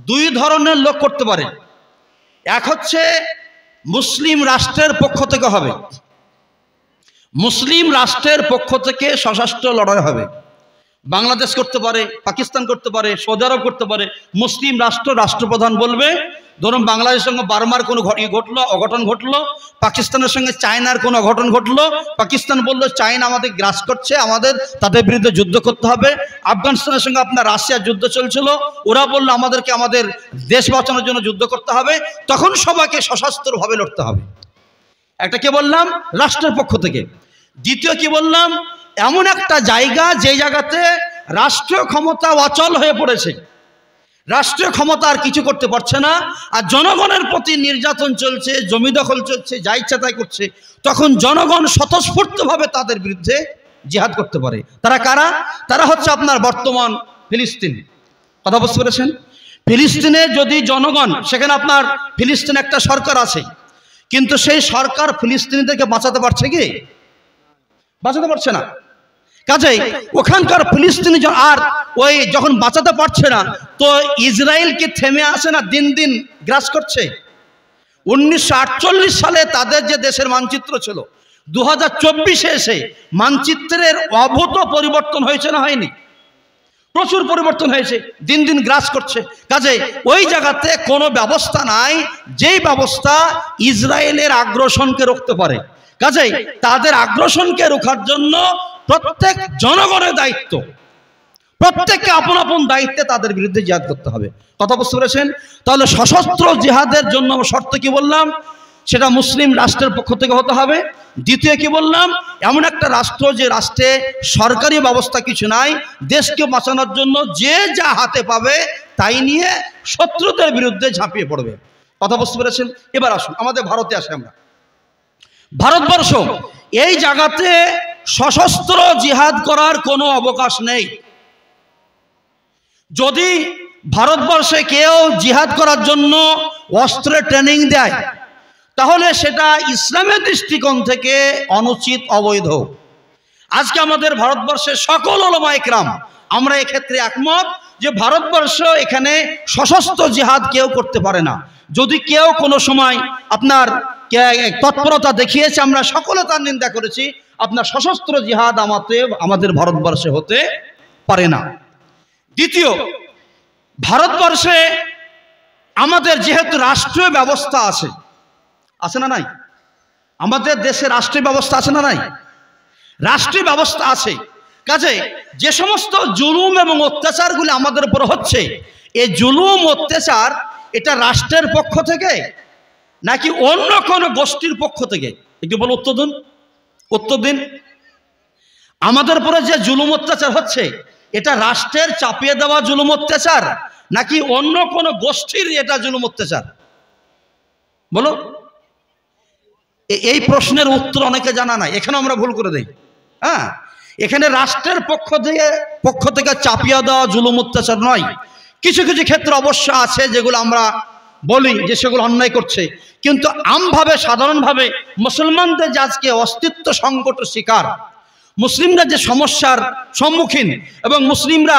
দুই ধরনের লোক করতে পারে। এক হচ্ছে মুসলিম রাষ্ট্রের পক্ষ থেকে হবে, মুসলিম রাষ্ট্রের পক্ষ থেকে সশস্ত্র লড়াই হবে। বাংলাদেশ করতে পারে, পাকিস্তান করতে পারে, সৌদি আরব করতে পারে। মুসলিম রাষ্ট্র, রাষ্ট্রপ্রধান বলবে, ধরুন বাংলাদেশের সঙ্গে বার্মার কোনো ঘটলো, অঘটন ঘটলো, পাকিস্তানের সঙ্গে চায়নার কোনো অঘটন ঘটলো, পাকিস্তান বললো চায়না আমাদের গ্রাস করছে, আমাদের তাদের বিরুদ্ধে যুদ্ধ করতে হবে। আফগানিস্তানের সঙ্গে আপনার রাশিয়ার যুদ্ধ চলছিল, ওরা বললো আমাদেরকে আমাদের দেশ বাঁচানোর জন্য যুদ্ধ করতে হবে, তখন সবাইকে সশস্ত্রভাবে লড়তে হবে। একটা কি বললাম? রাষ্ট্রের পক্ষ থেকে। দ্বিতীয় কি বললাম? এমন একটা জায়গা যে জায়গাতে রাষ্ট্রীয় ক্ষমতা অচল হয়ে পড়েছে, রাষ্ট্রীয় ক্ষমতা আর কিছু করতে পারছে না, আর জনগণের প্রতি নির্যাতন চলছে, জমি দখল চলছে, যা ইচ্ছা তাই করছে, তখন জনগণ স্বতঃস্ফূর্তভাবে তাদের বিরুদ্ধে জিহাদ করতে পারে। তারা কারা? তারা হচ্ছে আপনার বর্তমান ফিলিস্তিন। কথা বুঝতে পেরেছেন? ফিলিস্তিনে যদি জনগণ, সেখানে আপনার ফিলিস্তিন একটা সরকার আছে, কিন্তু সেই সরকার ফিলিস্তিনিদেরকে বাঁচাতে পারছে কি? বাঁচাতে পারছে না। কাজেই ওখানকার ফিলিস্তিনি আর ওই যখন বাঁচাতে পারছে না, তো ইসরায়েল কি থেমে আসে না, দিন দিন গ্রাস করছে। 1948 সালে তাদের যে দেশের মানচিত্র ছিল, 2024-এ এসে মানচিত্রের অভূত পরিবর্তন হয়েছে না হয়নি? প্রচুর পরিবর্তন হয়েছে, দিন দিন গ্রাস করছে। কাজে ওই জায়গাতে কোনো ব্যবস্থা নাই যেই ব্যবস্থা ইসরায়েলের আগ্রাসনকে রুখতে পারে। কাজেই তাদের আগ্রাসনকে রোখার জন্য প্রত্যেক জনগণের দায়িত্ব, প্রত্যেককে আপন আপন দায়িত্বে তাদের বিরুদ্ধে জিহাদ করতে হবে। কথা বুঝতে পেরেছেন? তাহলে সশস্ত্র জিহাদের জন্য শর্ত কি বললাম? সেটা মুসলিম রাষ্ট্রের পক্ষ থেকে হতে হবে। দ্বিতীয় কি বললাম? এমন একটা রাষ্ট্র যে রাষ্ট্রে সরকারি ব্যবস্থা কিছু নাই, দেশকে বাঁচানোর জন্য যে যা হাতে পাবে তাই নিয়ে শত্রুদের বিরুদ্ধে ঝাঁপিয়ে পড়বে। কথা বুঝতে পেরেছেন? এবার আসুন আমাদের ভারতে আসে। আমরা ভারতবর্ষ, এই জায়গাতে সশস্ত্র জিহাদ করার কোনো অবকাশ নেই। যদি ভারতবর্ষে কেউ জিহাদ করার জন্য অস্ত্রের ট্রেনিং দেয়, তাহলে সেটা ইসলামের দৃষ্টিকোণ থেকে অনুচিত, অবৈধ। আজকে আমাদের ভারতবর্ষের সকল উলামায়ে কেরাম আমরা এক্ষেত্রে একমত যে ভারতবর্ষ এখানে সশস্ত্র জিহাদ কেউ করতে পারে না। যদি কেউ কোনো সময় আপনার তৎপরতা দেখিয়েছে, আমরা সকলে তার নিন্দা করেছি। আপনার সশস্ত্র জিহাদ আমাদের ভারতবর্ষে হতে পারে না। দ্বিতীয়, ভারতবর্ষে আমাদের যেহেতু রাষ্ট্রীয় ব্যবস্থা আছে, আছে না নাই? আমাদের দেশে রাষ্ট্রীয় ব্যবস্থা আছে না নাই? রাষ্ট্রীয় ব্যবস্থা আছে। কাজে যে সমস্ত জুলুম এবং অত্যাচারগুলি আমাদের উপর হচ্ছে, এই জুলুম অত্যাচার এটা রাষ্ট্রের পক্ষ থেকে নাকি অন্য কোনো গোষ্ঠীর পক্ষ থেকে? একটু বলো, উত্তর দিন। আমাদের উপরে যে জুলুম অত্যাচার হচ্ছে, এটা রাষ্ট্রের চাপিয়ে দেওয়া জুলুম অত্যাচার নাকি অন্য কোনো গোষ্ঠীর এটা জুলুম অত্যাচার? বলো। এই প্রশ্নের উত্তর অনেকে জানা নাই, এখানে আমরা ভুল করে দেই। হ্যাঁ, এখানে রাষ্ট্রের পক্ষ থেকে চাপিয়ে দেওয়া জুলুম অত্যাচার নয়। কিছু কিছু ক্ষেত্রে অবশ্য আছে যেগুলো আমরা বলি যে সেগুলো অন্যায় করছে, কিন্তু আমভাবে সাধারণভাবে মুসলমানদের যে আজকে অস্তিত্ব সংকটের শিকার, মুসলিমরা যে সমস্যার সম্মুখীন, এবং মুসলিমরা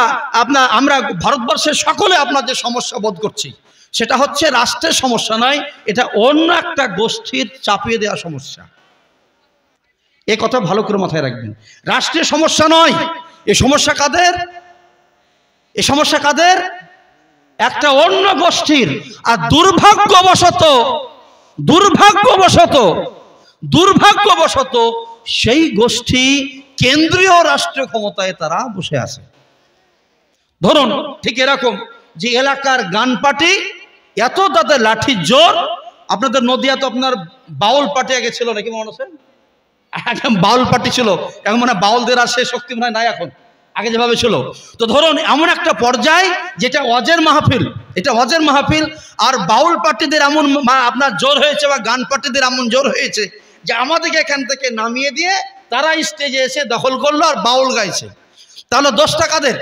আমরা ভারতবর্ষের সকলে আপনার যে সমস্যা বোধ করছি, সেটা হচ্ছে রাষ্ট্রের সমস্যা নয়, এটা অন্য একটা গোষ্ঠীর চাপিয়ে দেওয়া সমস্যা। এ কথা ভালো করে মাথায় রাখবেন। রাষ্ট্রীয় সমস্যা নয়, এই সমস্যা কাদের? এই সমস্যা কাদের? একটা অন্য গোষ্ঠীর। আর দুর্ভাগ্যবশত সেই গোষ্ঠী কেন্দ্রীয় রাষ্ট্রীয় ক্ষমতায় তারা বসে আছে। ধরুন ঠিক এরকম যে এলাকার গান পার্টি, এত তাদের লাঠির জোর। আপনাদের নদিয়া তো আপনার বাউল পার্টি আগে ছিল নাকি মনে আছে? বাউল পার্টি ছিল, এখন মানে বাউলদের আর সেই শক্তি মনে হয় নাই এখন, আগে যেভাবে ছিল। তো ধরুন এমন একটা পর্যায় যেটা ওয়াজের মাহফিল, এটা ওয়াজের মাহফিল, আর বাউল পার্টিদের এমন আপনার জোর হয়েছে বা গান পার্টিদের এমন জোর হয়েছে যে আমাদেরকে এখান থেকে নামিয়ে দিয়ে তারা স্টেজে এসে দখল করলো আর বাউল গাইছে। তাহলে দোষটা কাদের?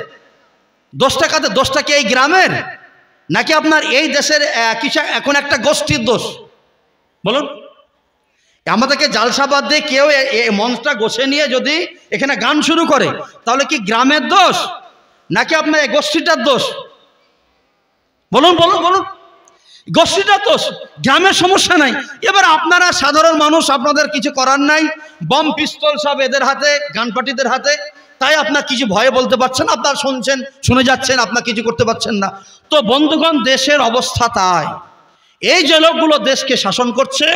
দোষটা কি এই গ্রামের নাকি আপনার এই দেশের কিছু এখন একটা গোষ্ঠীর দোষ? বলুন, আমাদেরকে জালসাবাদ দিয়ে কেউ এই মঞ্চটা গোছে নিয়ে যদি এখানে গান শুরু করে, তাহলে কি গ্রামের দোষ নাকি আপনার এই গোষ্ঠীটার দোষ? বলুন বলুন বলুন, গোষ্ঠীটার দোষ, গ্রামের সমস্যা নাই। এবার আপনারা সাধারণ মানুষ, আপনাদের কিছু করার নাই, বম পিস্তল সব এদের হাতে, গান পার্টিদের হাতে, তাই আপনার কিছু ভয়ে বলতে পারছেন, আপনার শুনছেন, শুনে যাচ্ছেন, আপনার কিছু করতে পারছেন না। তো বন্ধুগণ, দেশের অবস্থা তাই। এই যে লোকগুলো দেশকে শাসন করছে,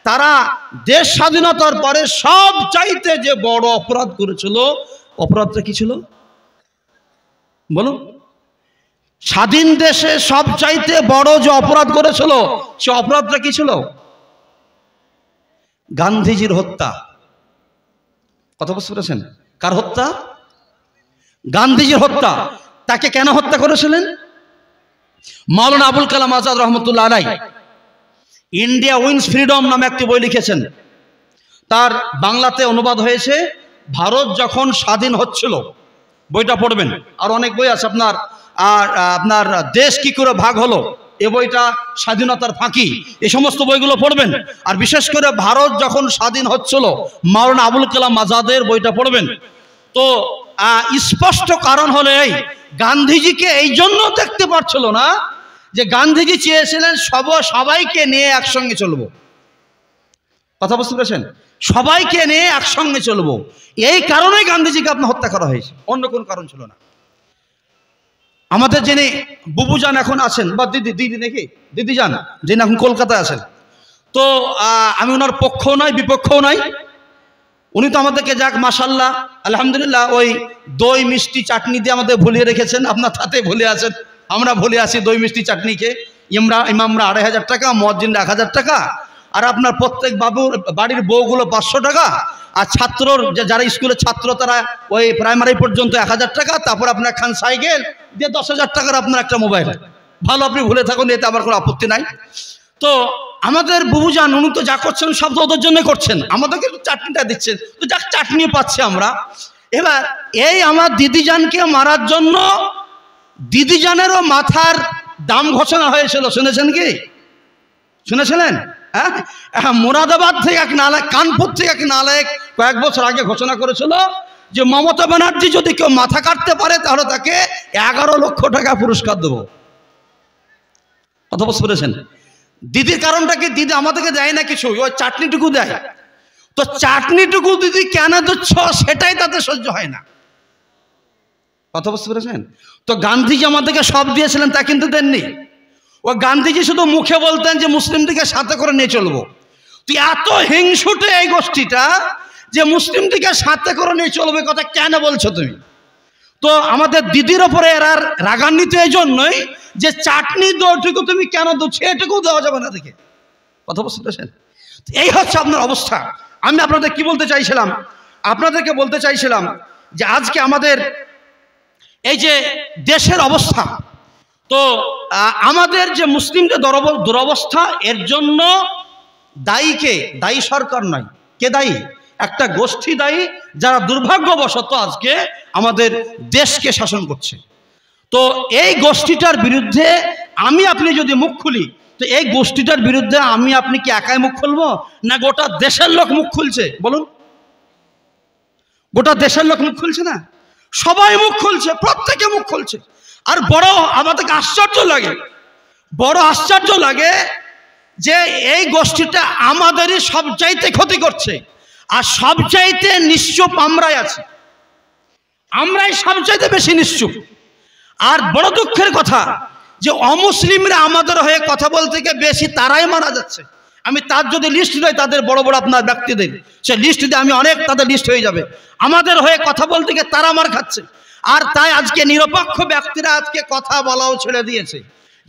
তারা দেশ স্বাধীনতার পরে সব চাইতে যে বড় অপরাধ করেছিল, অপরাধটা কি ছিল বলুন? স্বাধীন দেশে সব চাইতে বড় যে অপরাধ করেছিল, সে অপরাধটা কি ছিল? গান্ধীজির হত্যা। কথা বুঝতে পেরেছেন? কার হত্যা? গান্ধীজির হত্যা। তাকে কেন হত্যা করেছিলেন? মাওলানা আবুল কালাম আজাদ রহমতুল্লাহ আলাইহি ইন্ডিয়া উইন্স ফ্রিডম নামে একটি বই লিখেছেন। তার বাংলাতে অনুবাদ হয়েছে ভারত যখন স্বাধীন হচ্ছিল, বইটা পড়বেন। আর অনেক বই আছে আপনার, আপনার দেশ কি করে ভাগ হলো, এ বইটা, স্বাধীনতার ফাঁকি, এই সমস্ত বইগুলো পড়বেন। আর বিশেষ করে ভারত যখন স্বাধীন হচ্ছিল, মাওলানা আবুল কালাম আজাদের বইটা পড়বেন। তো স্পষ্ট কারণ হলো এই, গান্ধীজিকে এই জন্য দেখতে পারছিল না যে গান্ধীজি চেয়েছিলেন সবাইকে নিয়ে একসঙ্গে চলবো। কথা বুঝতে পেরেছেন? সবাইকে নিয়ে একসঙ্গে চলবো, এই কারণেই গান্ধীজিকে আপনার হত্যা করা হয়েছে, অন্য কোনো কারণ ছিল না। আমাদের যিনি বুবুজান এখন আছেন, বা দিদি নাকি দিদিজান, যিনি এখন কলকাতায় আছেন, তো আমি ওনার পক্ষও নাই বিপক্ষও নাই। উনি তো আমাদেরকে যাক মাশাল্লাহ আলহামদুলিল্লাহ ওই দই মিষ্টি চাটনি দিয়ে আমাদের ভুলিয়ে রেখেছেন। আপনার তাতে ভুলে আছেন, আমরা ভুলে আছি দই মিষ্টি চাটনিকে। ইমামরা 2500 টাকা, মুয়াজ্জিনরা 1000 টাকা, আর আপনার প্রত্যেক বাড়ির বউগুলো 500 টাকা, আর ছাত্রর যারা স্কুলের ছাত্র তারা ওই প্রাইমারি পর্যন্ত 1000 টাকা, তারপর আপনার খান সাইকেল দিয়ে 10,000 টাকার আপনার একটা মোবাইল। ভালো, আপনি ভুলে থাকুন, এতে আমার কোনো আপত্তি নাই। তো আমাদের বুবুজান উনি তো যা করছেন সব তো ওদের জন্য করছেন, আমাদেরকে চাটনিটা দিচ্ছেন, তো যাক চাটনি পাচ্ছি আমরা। এবার এই আমার দিদিজানকে মারার জন্য দিদিজানেরও মাথার দাম ঘোষণা হয়েছিল, শুনেছেন কি? শুনেছিলেন? হ্যাঁ, মুরাদাবাদ থেকে এক নালায়ক, কানপুর থেকে এক নালায়ক কয়েক বছর আগে ঘোষণা করেছিল যে মমতা ব্যানার্জি যদি কেউ মাথা কাটতে পারে তাহলে তাকে 11 লক্ষ টাকা পুরস্কার দেবো। কথা বুঝতে পেরেছেন? দিদির কারণটা কি? দিদি আমাদেরকে দেয় না কিছু, ওই চাটনিটুকু দেয়। তো চাটনিটুকু দিদি কেন দিচ্ছ সেটাই তাদের সহ্য হয় না। কথা বুঝতে পেরেছেন? তো গান্ধীজি আমাদেরকে সব দিয়েছিলেন তা কিন্তু দেননি। ও গান্ধীজি শুধু মুখে বলতেন যে মুসলিমদিকে সাথে করে নিয়ে চলবো। তুই এত হিংসুটে এই গোষ্ঠীটা যে মুসলিমদিকে সাথে করে নিয়ে চলবে কথা কেন বলছো তুমি? তো আমাদের দিদির ওপরে এরা রাগান্বিত এই জন্যই যে চাটনি দইটুকু তুমি কেন দিচ্ছ, এটুকু দেওয়া যাবে না দেখে। কথা বুঝতে পেরেছেন? এই হচ্ছে আপনার অবস্থা। আমি আপনাদের কি বলতে চাইছিলাম, আপনাদেরকে বলতে চাইছিলাম যে আজকে আমাদের এই যে দেশের অবস্থা, তো আমাদের যে মুসলিমদের দুরবস্থা, এর জন্য দায়ী কে? দায়ী সরকার নয়। কে দায়ী? একটা গোষ্ঠী দায়ী, যারা দুর্ভাগ্যবশত আজকে আমাদের দেশকে শাসন করছে। তো এই গোষ্ঠীটার বিরুদ্ধে আমি আপনি যদি মুখ খুলি, তো এই গোষ্ঠীটার বিরুদ্ধে আমি আপনি কি একাই মুখ খুলবো, না গোটা দেশের লোক মুখ খুলছে? বলুন, গোটা দেশের লোক মুখ খুলছে না? সবাই মুখ খুলছে, প্রত্যেকে মুখ খুলছে। আর বড় আমাদেরকে আশ্চর্য লাগে, বড় আশ্চর্য লাগে যে এই গোষ্ঠীটা আমাদেরই সবচাইতে ক্ষতি করছে, আর সবচাইতে নিশ্চুপ আমরাই আছি, আমরাই সবচাইতে বেশি নিশ্চুপ। আর বড় দুঃখের কথা যে অমুসলিমরা আমাদের হয়ে কথা বলতে গিয়ে বেশি তারাই মারা যাচ্ছে। আমি তার যদি লিস্ট দেয়, তাদের বড় বড় আপনার ব্যক্তিদের সে লিস্ট দিয়ে আমি অনেক, তাদের লিস্ট হয়ে যাবে। আমাদের হয়ে কথা বলতে গিয়ে তারা মার খাচ্ছে। আর তাই আজকে নিরপেক্ষ ব্যক্তিরা আজকে কথা বলাও ছেড়ে দিয়েছে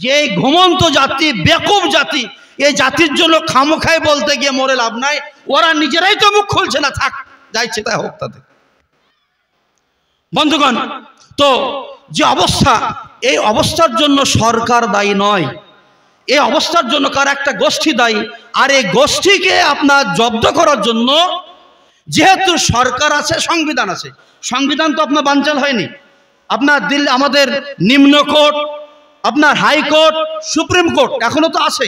যে এই ঘুমন্ত জাতি, বেকুব জাতি, এই জাতির জন্য খামোখায় বলতে গিয়ে মরে লাভ নাই। ওরা নিজেরাই তো মুখ খুলছে না, থাক যাইছে তাই হোক তাদের। বন্ধুগণ, তো যে অবস্থা, এই অবস্থার জন্য সরকার দায়ী নয়, এই অবস্থার জন্য কার একটা গোষ্ঠী দায়ী। আর এই গোষ্ঠীকে আপনার জব্দ করার জন্য যেহেতু সরকার আছে, সংবিধান আছে, সংবিধান তো আপনার বানচাল হয়নি। আপনার দিল্লি আমাদের নিম্ন কোর্ট, আপনার হাইকোর্ট, সুপ্রিম কোর্ট এখনো তো আছে।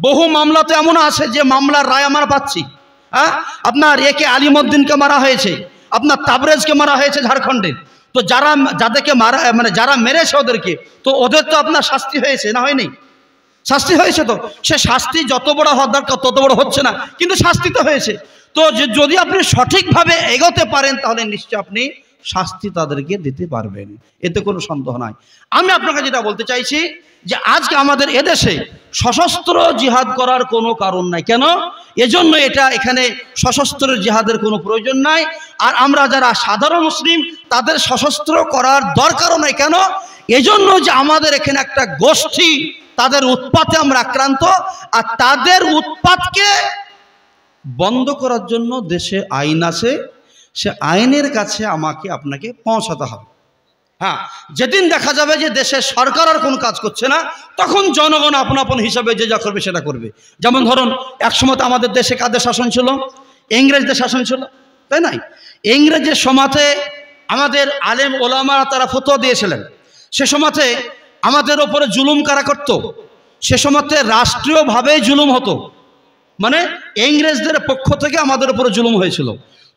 বহু মামলা তো এমন আছে যে মামলার রায় আমরা পাচ্ছি। হ্যাঁ, আপনার একে আলিমউদ্দিনকে মারা হয়েছে, আপনার তাবরেজকে মারা হয়েছে ঝাড়খণ্ডে। তো যাদেরকে মারা মানে যারা মেরেছে ওদেরকে, তো ওদের তো আপনার শাস্তি হয়েছে না হয়নি? শাস্তি হয়েছে। তো সে শাস্তি যত বড় হওয়ার দরকার তত বড় হচ্ছে না, কিন্তু শাস্তি তো হয়েছে। তো যদি আপনি সঠিকভাবে এগোতে পারেন তাহলে নিশ্চয় আপনি শাস্তি তাদেরকে দিতে পারবেন, এতে কোনো সন্দেহ নাই। আমি আপনাকে যেটা বলতে চাইছি যে আজকে আমাদের এদেশে সশস্ত্র জিহাদ করার কোনো কারণ নাই। কেন? এজন্য এখানে সশস্ত্র জিহাদের কোনো প্রয়োজন নাই। আর আমরা যারা সাধারণ মুসলিম তাদের সশস্ত্র করার দরকারও নাই। কেন? এজন্য যে আমাদের এখানে একটা গোষ্ঠী, তাদের উৎপাতে আমরা আক্রান্ত, আর তাদের উৎপাতকে বন্ধ করার জন্য দেশে আইন আছে, সে আইনের কাছে আপনাকে পৌঁছাতে হবে। হ্যাঁ, যেদিন দেখা যাবে যে দেশের সরকার আর কোনো কাজ করছে না, তখন জনগণ আপন আপন হিসাবে যে যা করবে সেটা করবে। যেমন ধরুন, একসময় তো আমাদের দেশে কাদের শাসন ছিল? ইংরেজদের শাসন ছিল, তাই নাই? ইংরেজের সময়তে আমাদের আলেম ওলামারা তারা ফতোয়া দিয়েছিলেন। সে সময়তে আমাদের ওপরে জুলুম কারা করতো? সে সময়তে রাষ্ট্রীয়ভাবে জুলুম হতো, মানে ইংরেজদের পক্ষ থেকে আমাদের উপরে জুলুম হয়েছিল।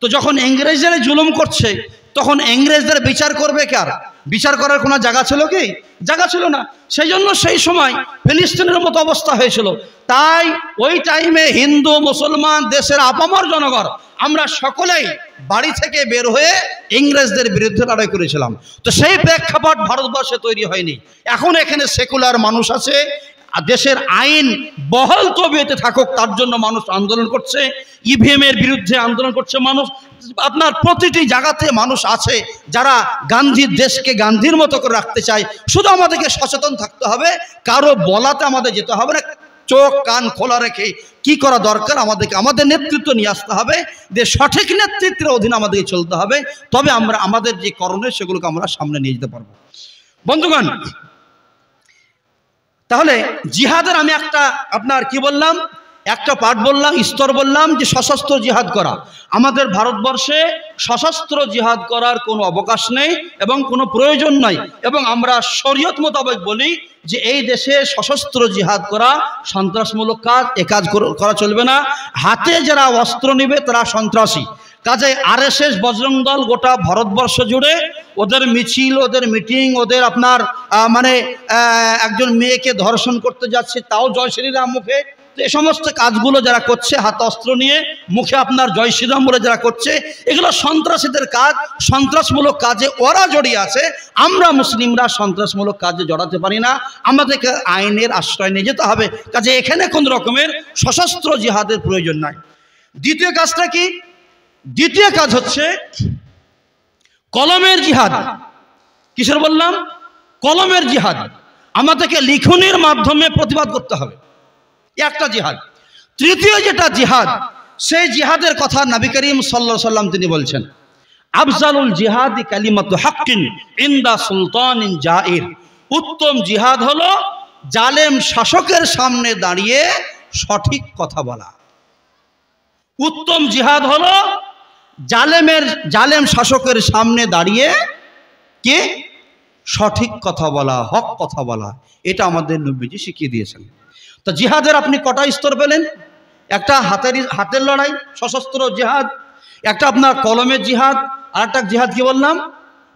তো যখন ইংরেজরা জুলুম করছে, তখন ইংরেজদের বিচার করবে কার? বিচার করার কোনো জায়গা ছিল কি? জায়গা ছিল না। সেই জন্য সেই সময় ফিলিস্তিনের মতো অবস্থা হয়েছিল। তাই ওই টাইমে হিন্দু মুসলমান দেশের আপামর জনগণ আমরা সকলেই বাড়ি থেকে বের হয়ে ইংরেজদের বিরুদ্ধে লড়াই করেছিলাম। তো সেই প্রেক্ষাপট ভারতবর্ষে তৈরি হয়নি। এখন এখানে সেকুলার মানুষ আছে, দেশের আইন বহাল তবিয়তে থাকুক তার জন্য মানুষ আন্দোলন করছে, ইভিএমের বিরুদ্ধে আন্দোলন করছে মানুষ। আপনার প্রতিটি জায়গাতে মানুষ আছে যারা গান্ধীর দেশকে গান্ধীর মতো করে রাখতে চায়। শুধু আমাদেরকে সচেতন থাকতে হবে, কারো বলাতে আমাদের যেতে হবে না। চোখ কান খোলা রেখে কি করা দরকার আমাদেরকে আমাদের নেতৃত্ব নিয়ে আসতে হবে, যে সঠিক নেতৃত্বের অধীনে আমাদেরকে চলতে হবে। তবে আমরা আমাদের যে করণীয় সেগুলোকে আমরা সামনে নিয়ে যেতে পারবো। বন্ধুগণ, তাহলে জিহাদের আমি আপনার কি বললাম, একটা পার্ট বললাম, স্তর বললাম যে সশস্ত্র জিহাদ করা। আমাদের ভারতবর্ষে সশস্ত্র জিহাদ করার কোনো অবকাশ নেই এবং কোনো প্রয়োজন নাই। এবং আমরা শরীয়ত মোতাবেক বলি যে এই দেশে সশস্ত্র জিহাদ করা সন্ত্রাসমূলক কাজ, এ কাজ করা চলবে না। হাতে যারা অস্ত্র নেবে তারা সন্ত্রাসী। কাজে আরএসএস বজরং দল গোটা ভারতবর্ষ জুড়ে ওদের মিছিল, ওদের মিটিং, ওদের আপনার মানে একজন মেয়েকে ধর্ষণ করতে যাচ্ছে তাও জয় শ্রীরাম মুখে। তো এই সমস্ত কাজগুলো যারা করছে, হাতে অস্ত্র নিয়ে মুখে আপনার জয় শ্রীরাম বলে যারা করছে, এগুলো সন্ত্রাসীদের কাজ, সন্ত্রাসমূলক কাজে ওরা জড়িয়ে আছে। আমরা মুসলিমরা সন্ত্রাসমূলক কাজে জড়াতে পারি না, আমাদেরকে আইনের আশ্রয় নিয়ে যেতে হবে। কাজে এখানে কোন রকমের সশস্ত্র জিহাদের প্রয়োজন নাই। দ্বিতীয় কাজটা কি? দ্বিতীয় কাজ হচ্ছে কলমের জিহাদ। কিসের বললাম? কলমের জিহাদ। আমাদেরকে লিখনের মাধ্যমে প্রতিবাদ করতে হবে, একটা জিহাদ। তৃতীয় যেটা জিহাদ, সেই জিহাদের কথা নবী করিম সাল্লাল্লাহু আলাইহি সাল্লাম তিনি বলছেন, আফজালুল জিহাদি কালিমাতু হাক্কিন ইনদা সুলতানিন জাইর। উত্তম জিহাদ হলো জালেম শাসকের সামনে দাঁড়িয়ে সঠিক কথা বলা। উত্তম জিহাদ হলো জালেম শাসকের সামনে দাঁড়িয়ে কি সঠিক কথা বলা, হক কথা বলা। এটা আমাদের নবীজি শিখিয়ে দিয়েছেন। তো জিহাদের আপনি কটা স্তর পেলেন? একটা হাতের লড়াই, সশস্ত্র জিহাদ, একটা আপনার কলমের জিহাদ, আর একটা জিহাদ কি বললাম,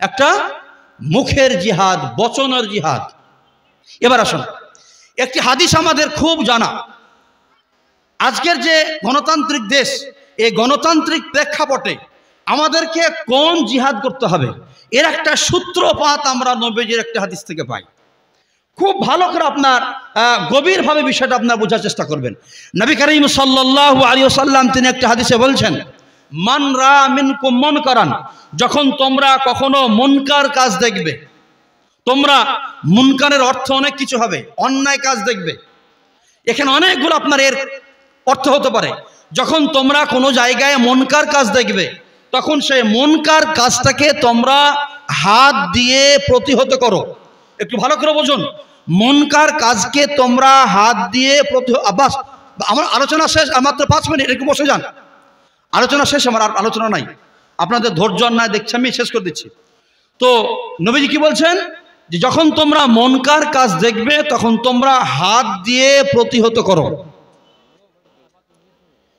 একটা মুখের জিহাদ, বচনের জিহাদ। এবার আসুন, একটি হাদিস আমাদের খুব জানা। আজকের যে গণতান্ত্রিক দেশ, এই গণতান্ত্রিক প্রেক্ষাপটে আমাদেরকে কোন জিহাদ করতে হবে এর একটা সূত্রপাত আমরা নবীজির একটা হাদিস থেকে পাই। খুব ভালো করে আপনার গভীরভাবে বিষয়টা আপনার বোঝার চেষ্টা করবেন। নবী করিম সাল্লাল্লাহু আলাইহি ওয়াসাল্লাম তিনি একটা হাদিসে বলছেন, মান রা মিনকুম মুনকারান, যখন তোমরা কখনো মুনকার কাজ দেখবে, তোমরা মুনকারের অর্থ অনেক কিছু হবে, অন্যায় কাজ দেখবে। এখানে অনেকগুলো আপনার এর অর্থ হতে পারে। যখন তোমরা কোনো জায়গায় মুনকার কাজ দেখবে, তখন সেই মুনকার কাজটাকে তোমরা হাত দিয়ে প্রতিহত করো। একটু ভালো করে বুঝুন, মুনকার কাজকে তোমরা হাত দিয়ে আবাস। আমার আলোচনা শেষ, মাত্র 5 মিনিট, একটু বসে যান। আলোচনা শেষ, আমার আর আলোচনা নাই, আপনাদের ধৈর্য নাই দেখছি, আমি শেষ করে দিচ্ছি। তো নবীজি কি বলছেন, যে যখন তোমরা মুনকার কাজ দেখবে তখন তোমরা হাত দিয়ে প্রতিহত করো।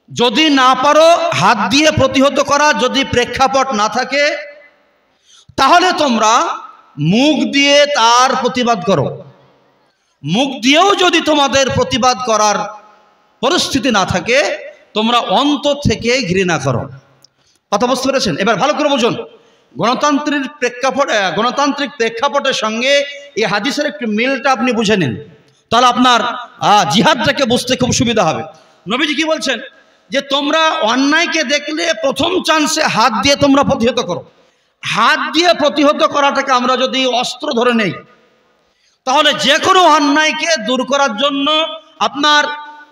যদি না পারো হাত দিয়ে প্রতিহত করা, যদি প্রেক্ষাপট না থাকে তাহলে তোমরা মুখ দিয়ে তার প্রতিবাদ করো। মুখ দিয়েও যদি তোমাদের প্রতিবাদ করার পরিস্থিতি না থাকে, তোমরা অন্তর থেকে ঘৃণা করো। কথা বুঝতে পেরেছেন? এবার ভালো করে বুঝুন, গণতান্ত্রিক প্রেক্ষাপটের সঙ্গে এই হাদিসের একটু মিলটা আপনি বুঝে নিন, তাহলে আপনার জিহাদটাকে বুঝতে খুব সুবিধা হবে। নবীজি কি বলছেন? যে তোমরা অন্যায়কে দেখলে প্রথম চান্সে হাত দিয়ে তোমরা প্রতিহত করো। হাত দিয়ে প্রতিহত করাটাকে আমরা যদি অস্ত্র ধরে নেই, তাহলে যে কোনো অন্যায়কে দূর করার জন্য আপনার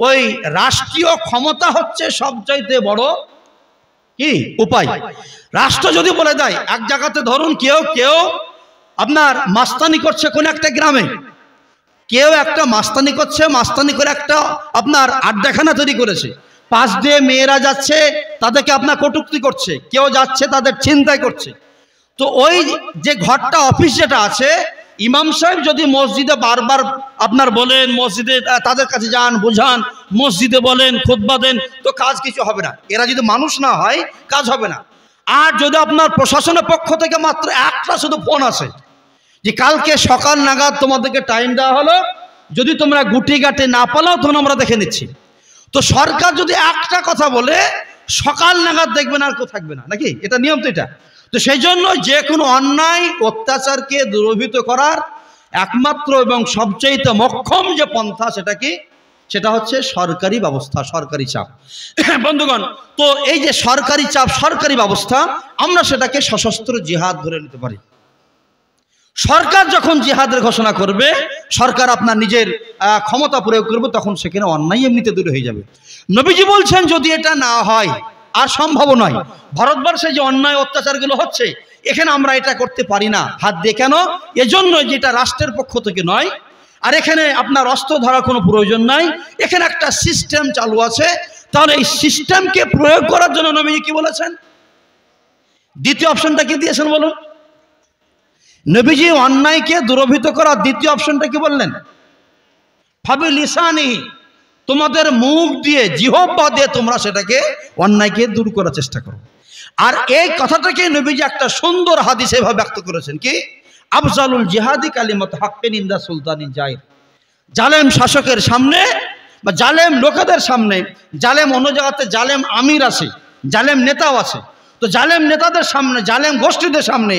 ওই রাষ্ট্রীয় ক্ষমতা হচ্ছে সবচাইতে বড় কি উপায়। রাষ্ট্র যদি বলে দেয়, এক জায়গাতে ধরুন কেউ আপনার মাস্তানি করছে কোন একটা গ্রামে, কেউ একটা মাস্তানি করছে, মাস্তানি করে একটা আপনার আড্ডাখানা তৈরি করেছে, পাশ দিয়ে মেয়েরা যাচ্ছে, তাদেরকে আপনার কটূক্তি করছে, কেউ যাচ্ছে তাদের ছিনতাই করছে। তো ওই যে ঘরটা, অফিস যেটা আছে, ইমাম সাহেব যদি মসজিদে বারবার আপনার বলেন, মসজিদে তাদের কাছে যান, বোঝান, মসজিদে বলেন, খুতবা দেন, তো কাজ কিছু হবে না। এরা যদি মানুষ না হয় কাজ হবে না। আর যদি আপনার প্রশাসনের পক্ষ থেকে মাত্র একটা শুধু ফোন আসে যে কালকে সকাল নাগাদ তোমাদেরকে টাইম দেওয়া হলো, যদি তোমরা গুটি গাটে না পালাও তখন আমরা দেখে নিচ্ছি, তো সরকার যদি একটা কথা বলে সকাল নাগাদ দেখবেন আর কেউ থাকবে না, নাকি? এটা নিয়ম তো এটা। তো সেই জন্য যে কোনো অন্যায় অত্যাচারকে দূরীভূত করার একমাত্র এবং সবচেয়ে মক্ষম যে পন্থা, সেটা কি? সেটা হচ্ছে সরকারি ব্যবস্থা, সরকারি চাপ। বন্ধুগণ, তো এই যে সরকারি চাপ, সরকারি ব্যবস্থা, আমরা সেটাকে সশস্ত্র জিহাদ ধরে নিতে পারি। সরকার যখন জিহাদের ঘোষণা করবে, সরকার আপনার নিজের ক্ষমতা প্রয়োগ করবে, তখন সেখানে অন্যায় এমনিতে দূর হয়ে যাবে। নবীজি বলছেন যদি এটা না হয়, আর সম্ভব নয়, ভারতবর্ষে যে অন্যায় অত্যাচারগুলো হচ্ছে, এখানে আমরা এটা করতে পারি না হাত দিয়ে। কেন? এজন্য যেটা রাষ্ট্রের পক্ষ থেকে নয়, আর এখানে আপনার অস্ত্র ধরার কোনো প্রয়োজন নাই, এখানে একটা সিস্টেম চালু আছে। তাহলে এই সিস্টেমকে প্রয়োগ করার জন্য নবীজি কি বলেছেন? দ্বিতীয় অপশনটা কি দিয়েছেন বলুন? নবীজি অন্যায়কে দূরীভূত করার দ্বিতীয় অপশনটা কি বললেন? ফাবি লিসানিহি, তোমাদের মুখ দিয়ে, জিহ্বা দিয়ে তোমরা সেটাকে, অন্যায়কে দূর করার চেষ্টা করো। আর এই কথাটাকে নবীজি একটা সুন্দর হাদিসে এভাবে ব্যক্ত করেছেন কি? আফজালুল জিহাদি কালিমাত হাক্কিন ইনদা সুলতানিন জাইর। জালেম শাসকের সামনে বা জালেম লোকেদের সামনে, জালেম অন্য জায়গাতে জালেম আমির আছে, জালেম নেতাও আছে, তো জালেম নেতাদের সামনে, জালেম গোষ্ঠীদের সামনে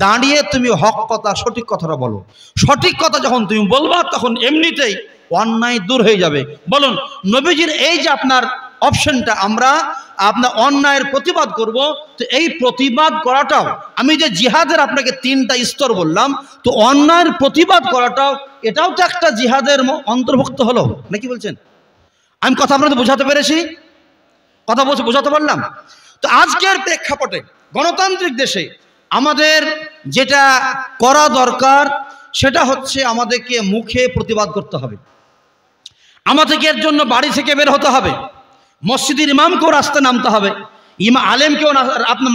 দাঁড়িয়ে তুমি হক কথা, সঠিক কথাটা বলো। সঠিক কথা যখন তুমি বলবা, তখন এমনিতেই অন্যায় দূর হয়ে যাবে। বলুন, নবীজির এই যে আপনার অপশনটা, আমরা আপনার অন্যায়ের প্রতিবাদ করব, তো এই প্রতিবাদ করাটাও, আমি যে জিহাদের আপনাকে তিনটা স্তর বললাম, তো অন্যায়ের প্রতিবাদ করাটাও, এটাও তো একটা জিহাদের অন্তর্ভুক্ত হলো, নাকি বলছেন? আমি কথা আপনাদের বোঝাতে পেরেছি? কথা বোঝাতে পারলাম? তো আজকের প্রেক্ষাপটে গণতান্ত্রিক দেশে আমাদের যেটা করা দরকার, সেটা হচ্ছে আমাদেরকে মুখে প্রতিবাদ করতে হবে। আমাদেরকে এর জন্য বাড়ি থেকে বের হতে হবে, মসজিদের ইমামকেও রাস্তায় নামতে হবে, আলেমকেও আপনার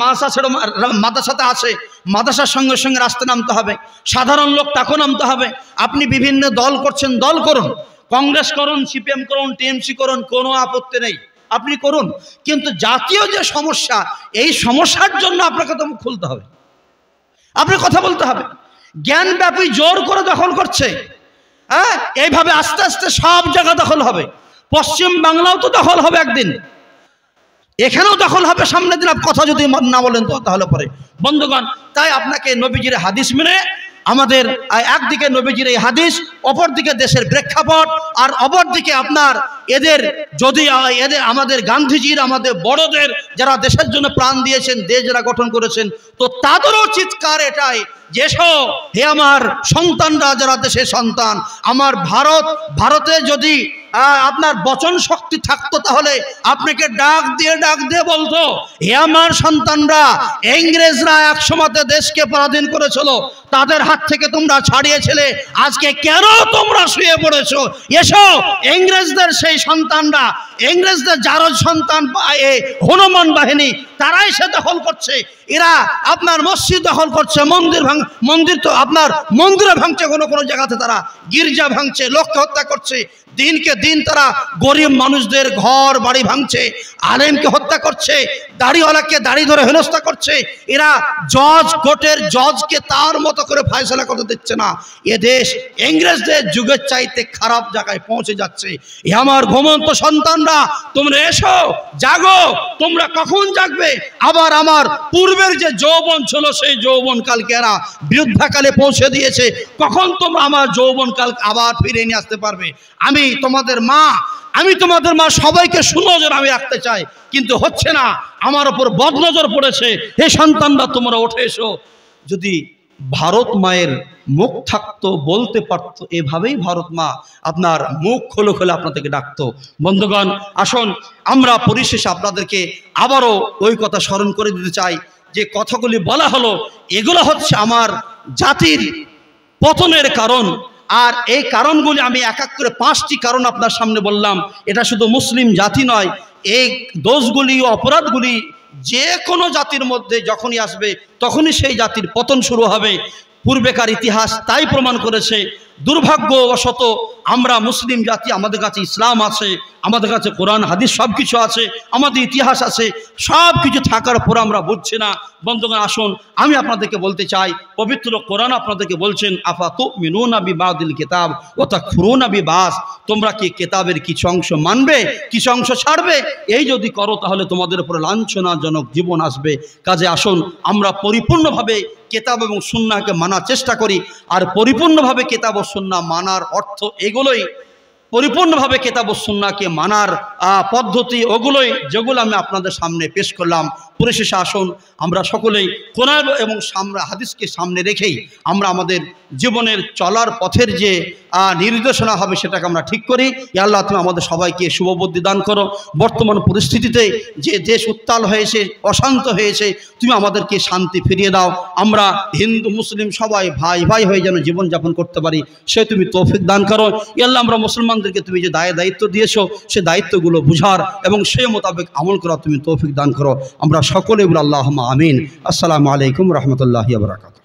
মাদ্রাসাতে আছে, মাদ্রাসার সঙ্গে সঙ্গে রাস্তায় নামতে হবে, সাধারণ লোক তাকেও নামতে হবে। আপনি বিভিন্ন দল করছেন, দল করুন, কংগ্রেস করুন, সিপিএম করুন, টিএমসি করুন, কোনো আপত্তি নেই, আপনি করুন। কিন্তু জাতীয় যে সমস্যা, এই সমস্যার জন্য আপনাকে তো মুখ খুলতে হবে, আপনি কথা বলতে হবে। জ্ঞানব্যাপী জোর করে দখল করছে, হ্যাঁ, এইভাবে আস্তে আস্তে সব জায়গা দখল হবে। পশ্চিম বাংলাও তো দখল হবে একদিন, এখানেও দখল হবে সামনের দিন, কথা যদি না বলেন তো তাহলে পরে। বন্ধুগণ, তাই আপনাকে নবীজির হাদিস মেনে, আমাদের একদিকে নবীজির এই হাদিস, অপরদিকে দেশের প্রেক্ষাপট, আর অপরদিকে আপনার এদের যদি আমাদের গান্ধীজির, আমাদের বড়দের যারা দেশের জন্য প্রাণ দিয়েছেন, দেশ যারা গঠন করেছেন, তো তাদেরও চিৎকার এটাই যে হে আমার সন্তানরা, যারা দেশের সন্তান, আমার ভারতে যদি আপনার বচন শক্তি থাকতো, তাহলে আপনাকে ডাক দিয়ে বলতো, হে আমার সন্তানরা, ইংরেজরা একসময় দেশকে পরাধীন করেছিল, তাদের হাত থেকে তোমরা ছাড়িয়েছিলে, আজকে কেন তোমরা শুয়ে পড়েছো? এসো, ইংরেজদের সেই সন্তানরা, ইংরেজদের জারজ সন্তান হনুমান বাহিনী, তারাই সে দখল করছে। এরা আপনার মসজিদ দখল করছে, মন্দির তো আপনার মন্দিরে ভাঙছে, কোনো জায়গাতে তারা গির্জা ভাঙছে, লোককে হত্যা করছে। দিনকে দিন তারা গরিব মানুষদের ঘর বাড়ি ভাঙছে, আলেমকে হত্যা করছে, দাড়িওয়ালাকে দাড়ি ধরে হেনস্থা করছে। এরা কোর্টের জজকে তার মতো করে ফয়সালা করতে দিচ্ছে না। এ দেশ ইংরেজদের যুগের চাইতে খারাপ জায়গায় পৌঁছে যাচ্ছে। এ আমার ঘুমন্ত সন্তানরা, তোমরা এসো, জাগো। তোমরা কখন জাগবে? আবার আমার পূর্বের যে যৌবন ছিল সেই যৌবনকালকে এরা বৃদ্ধাকালে পৌঁছে দিয়েছে। কখন তোমরা আমার যৌবনকাল আবার ফিরে নিয়ে আসতে পারবে? আমি তোমাদের মা সবাইকে সুনজর আমি রাখতে চাই, কিন্তু হচ্ছে না। আমার উপর বদনজর পড়েছে। হে সন্তানরা, তোমরা উঠে এসো। যদি ভারত মায়ের মুখ থাকতো, বলতে পারতো, এভাবেই ভারত মা আপনার মুখ খোলে খোলে আপনাদেরকে ডাকতো। বন্ধুগণ, আসুন আমরা পরিশেষে আপনাদেরকে আবারও ওই কথা স্মরণ করে দিতে চাই যে কথাগুলি বলা হলো, এগুলো হচ্ছে আমার জাতির পতনের কারণ। আর এই কারণগুলি আমি এক এক করে 5টি কারণ আপনার সামনে বললাম। এটা শুধু মুসলিম জাতি নয়, এই দোষগুলি ও অপরাধগুলি যে কোনো জাতির মধ্যে যখনই আসবে তখনই সেই জাতির পতন শুরু হবে। পূর্বেকার ইতিহাস তাই প্রমাণ করেছে। দুর্ভাগ্যবশত আমরা মুসলিম জাতি, আমাদের কাছে ইসলাম আছে, আমাদের কাছে কোরআন হাদিস সব কিছু আছে, আমাদের ইতিহাস আছে, সব কিছু থাকার পর আমরা বুঝছি না। বন্ধুগণ, আসুন আমি আপনাদেরকে বলতে চাই, পবিত্র কোরআন আপনাদেরকে বলছেন, আফাতুমিনুনা বিবাদিল কিতাব ওয়া তাকফুরুনা বিবাস। তোমরা কি কিতাবের কিছু অংশ মানবে, কিছু অংশ ছাড়বে? এই যদি করো তাহলে তোমাদের উপর লাঞ্ছনাজনক জীবন আসবে। কাজে আসুন আমরা পরিপূর্ণভাবে কিতাব এবং সুন্নাহকে মানার চেষ্টা করি। আর পরিপূর্ণভাবে কিতাব ও সুন্নাহ মানার অর্থ এগুলোই, পরিপূর্ণভাবে কিতাব ও সুন্নাহকে মানার পদ্ধতি ওগুলোই, যেগুলো আমি আপনাদের সামনে পেশ করলাম। পরিশেষে আসুন আমরা সকলেই কোরআন এবং হাদিসকে সামনে রেখেই আমরা আমাদের জীবনের চলার পথের যে নির্দেশনা হবে সেটাকে আমরা ঠিক করি। ইয়া আল্লাহ, তুমি আমাদের সবাইকে শুভবুদ্ধি দান করো। বর্তমান পরিস্থিতিতে যে দেশ উত্তাল হয়েছে, অশান্ত হয়েছে, তুমি আমাদেরকে শান্তি ফিরিয়ে দাও। আমরা হিন্দু মুসলিম সবাই ভাই ভাই হয়ে যেন জীবনযাপন করতে পারি, সে তুমি তৌফিক দান করো। ইয়া আল্লাহ, আমরা মুসলমানদেরকে তুমি যে দায়িত্ব দিয়েছো সে দায়িত্বগুলো বুঝার এবং সেই মোতাবেক আমল করা তুমি তৌফিক দান করো। আমরা সকলে বলি আল্লাহুম্মা আমিন। আসসালামু আলাইকুম রহমতুল্লাহি ওয়া বারাকাতুহু।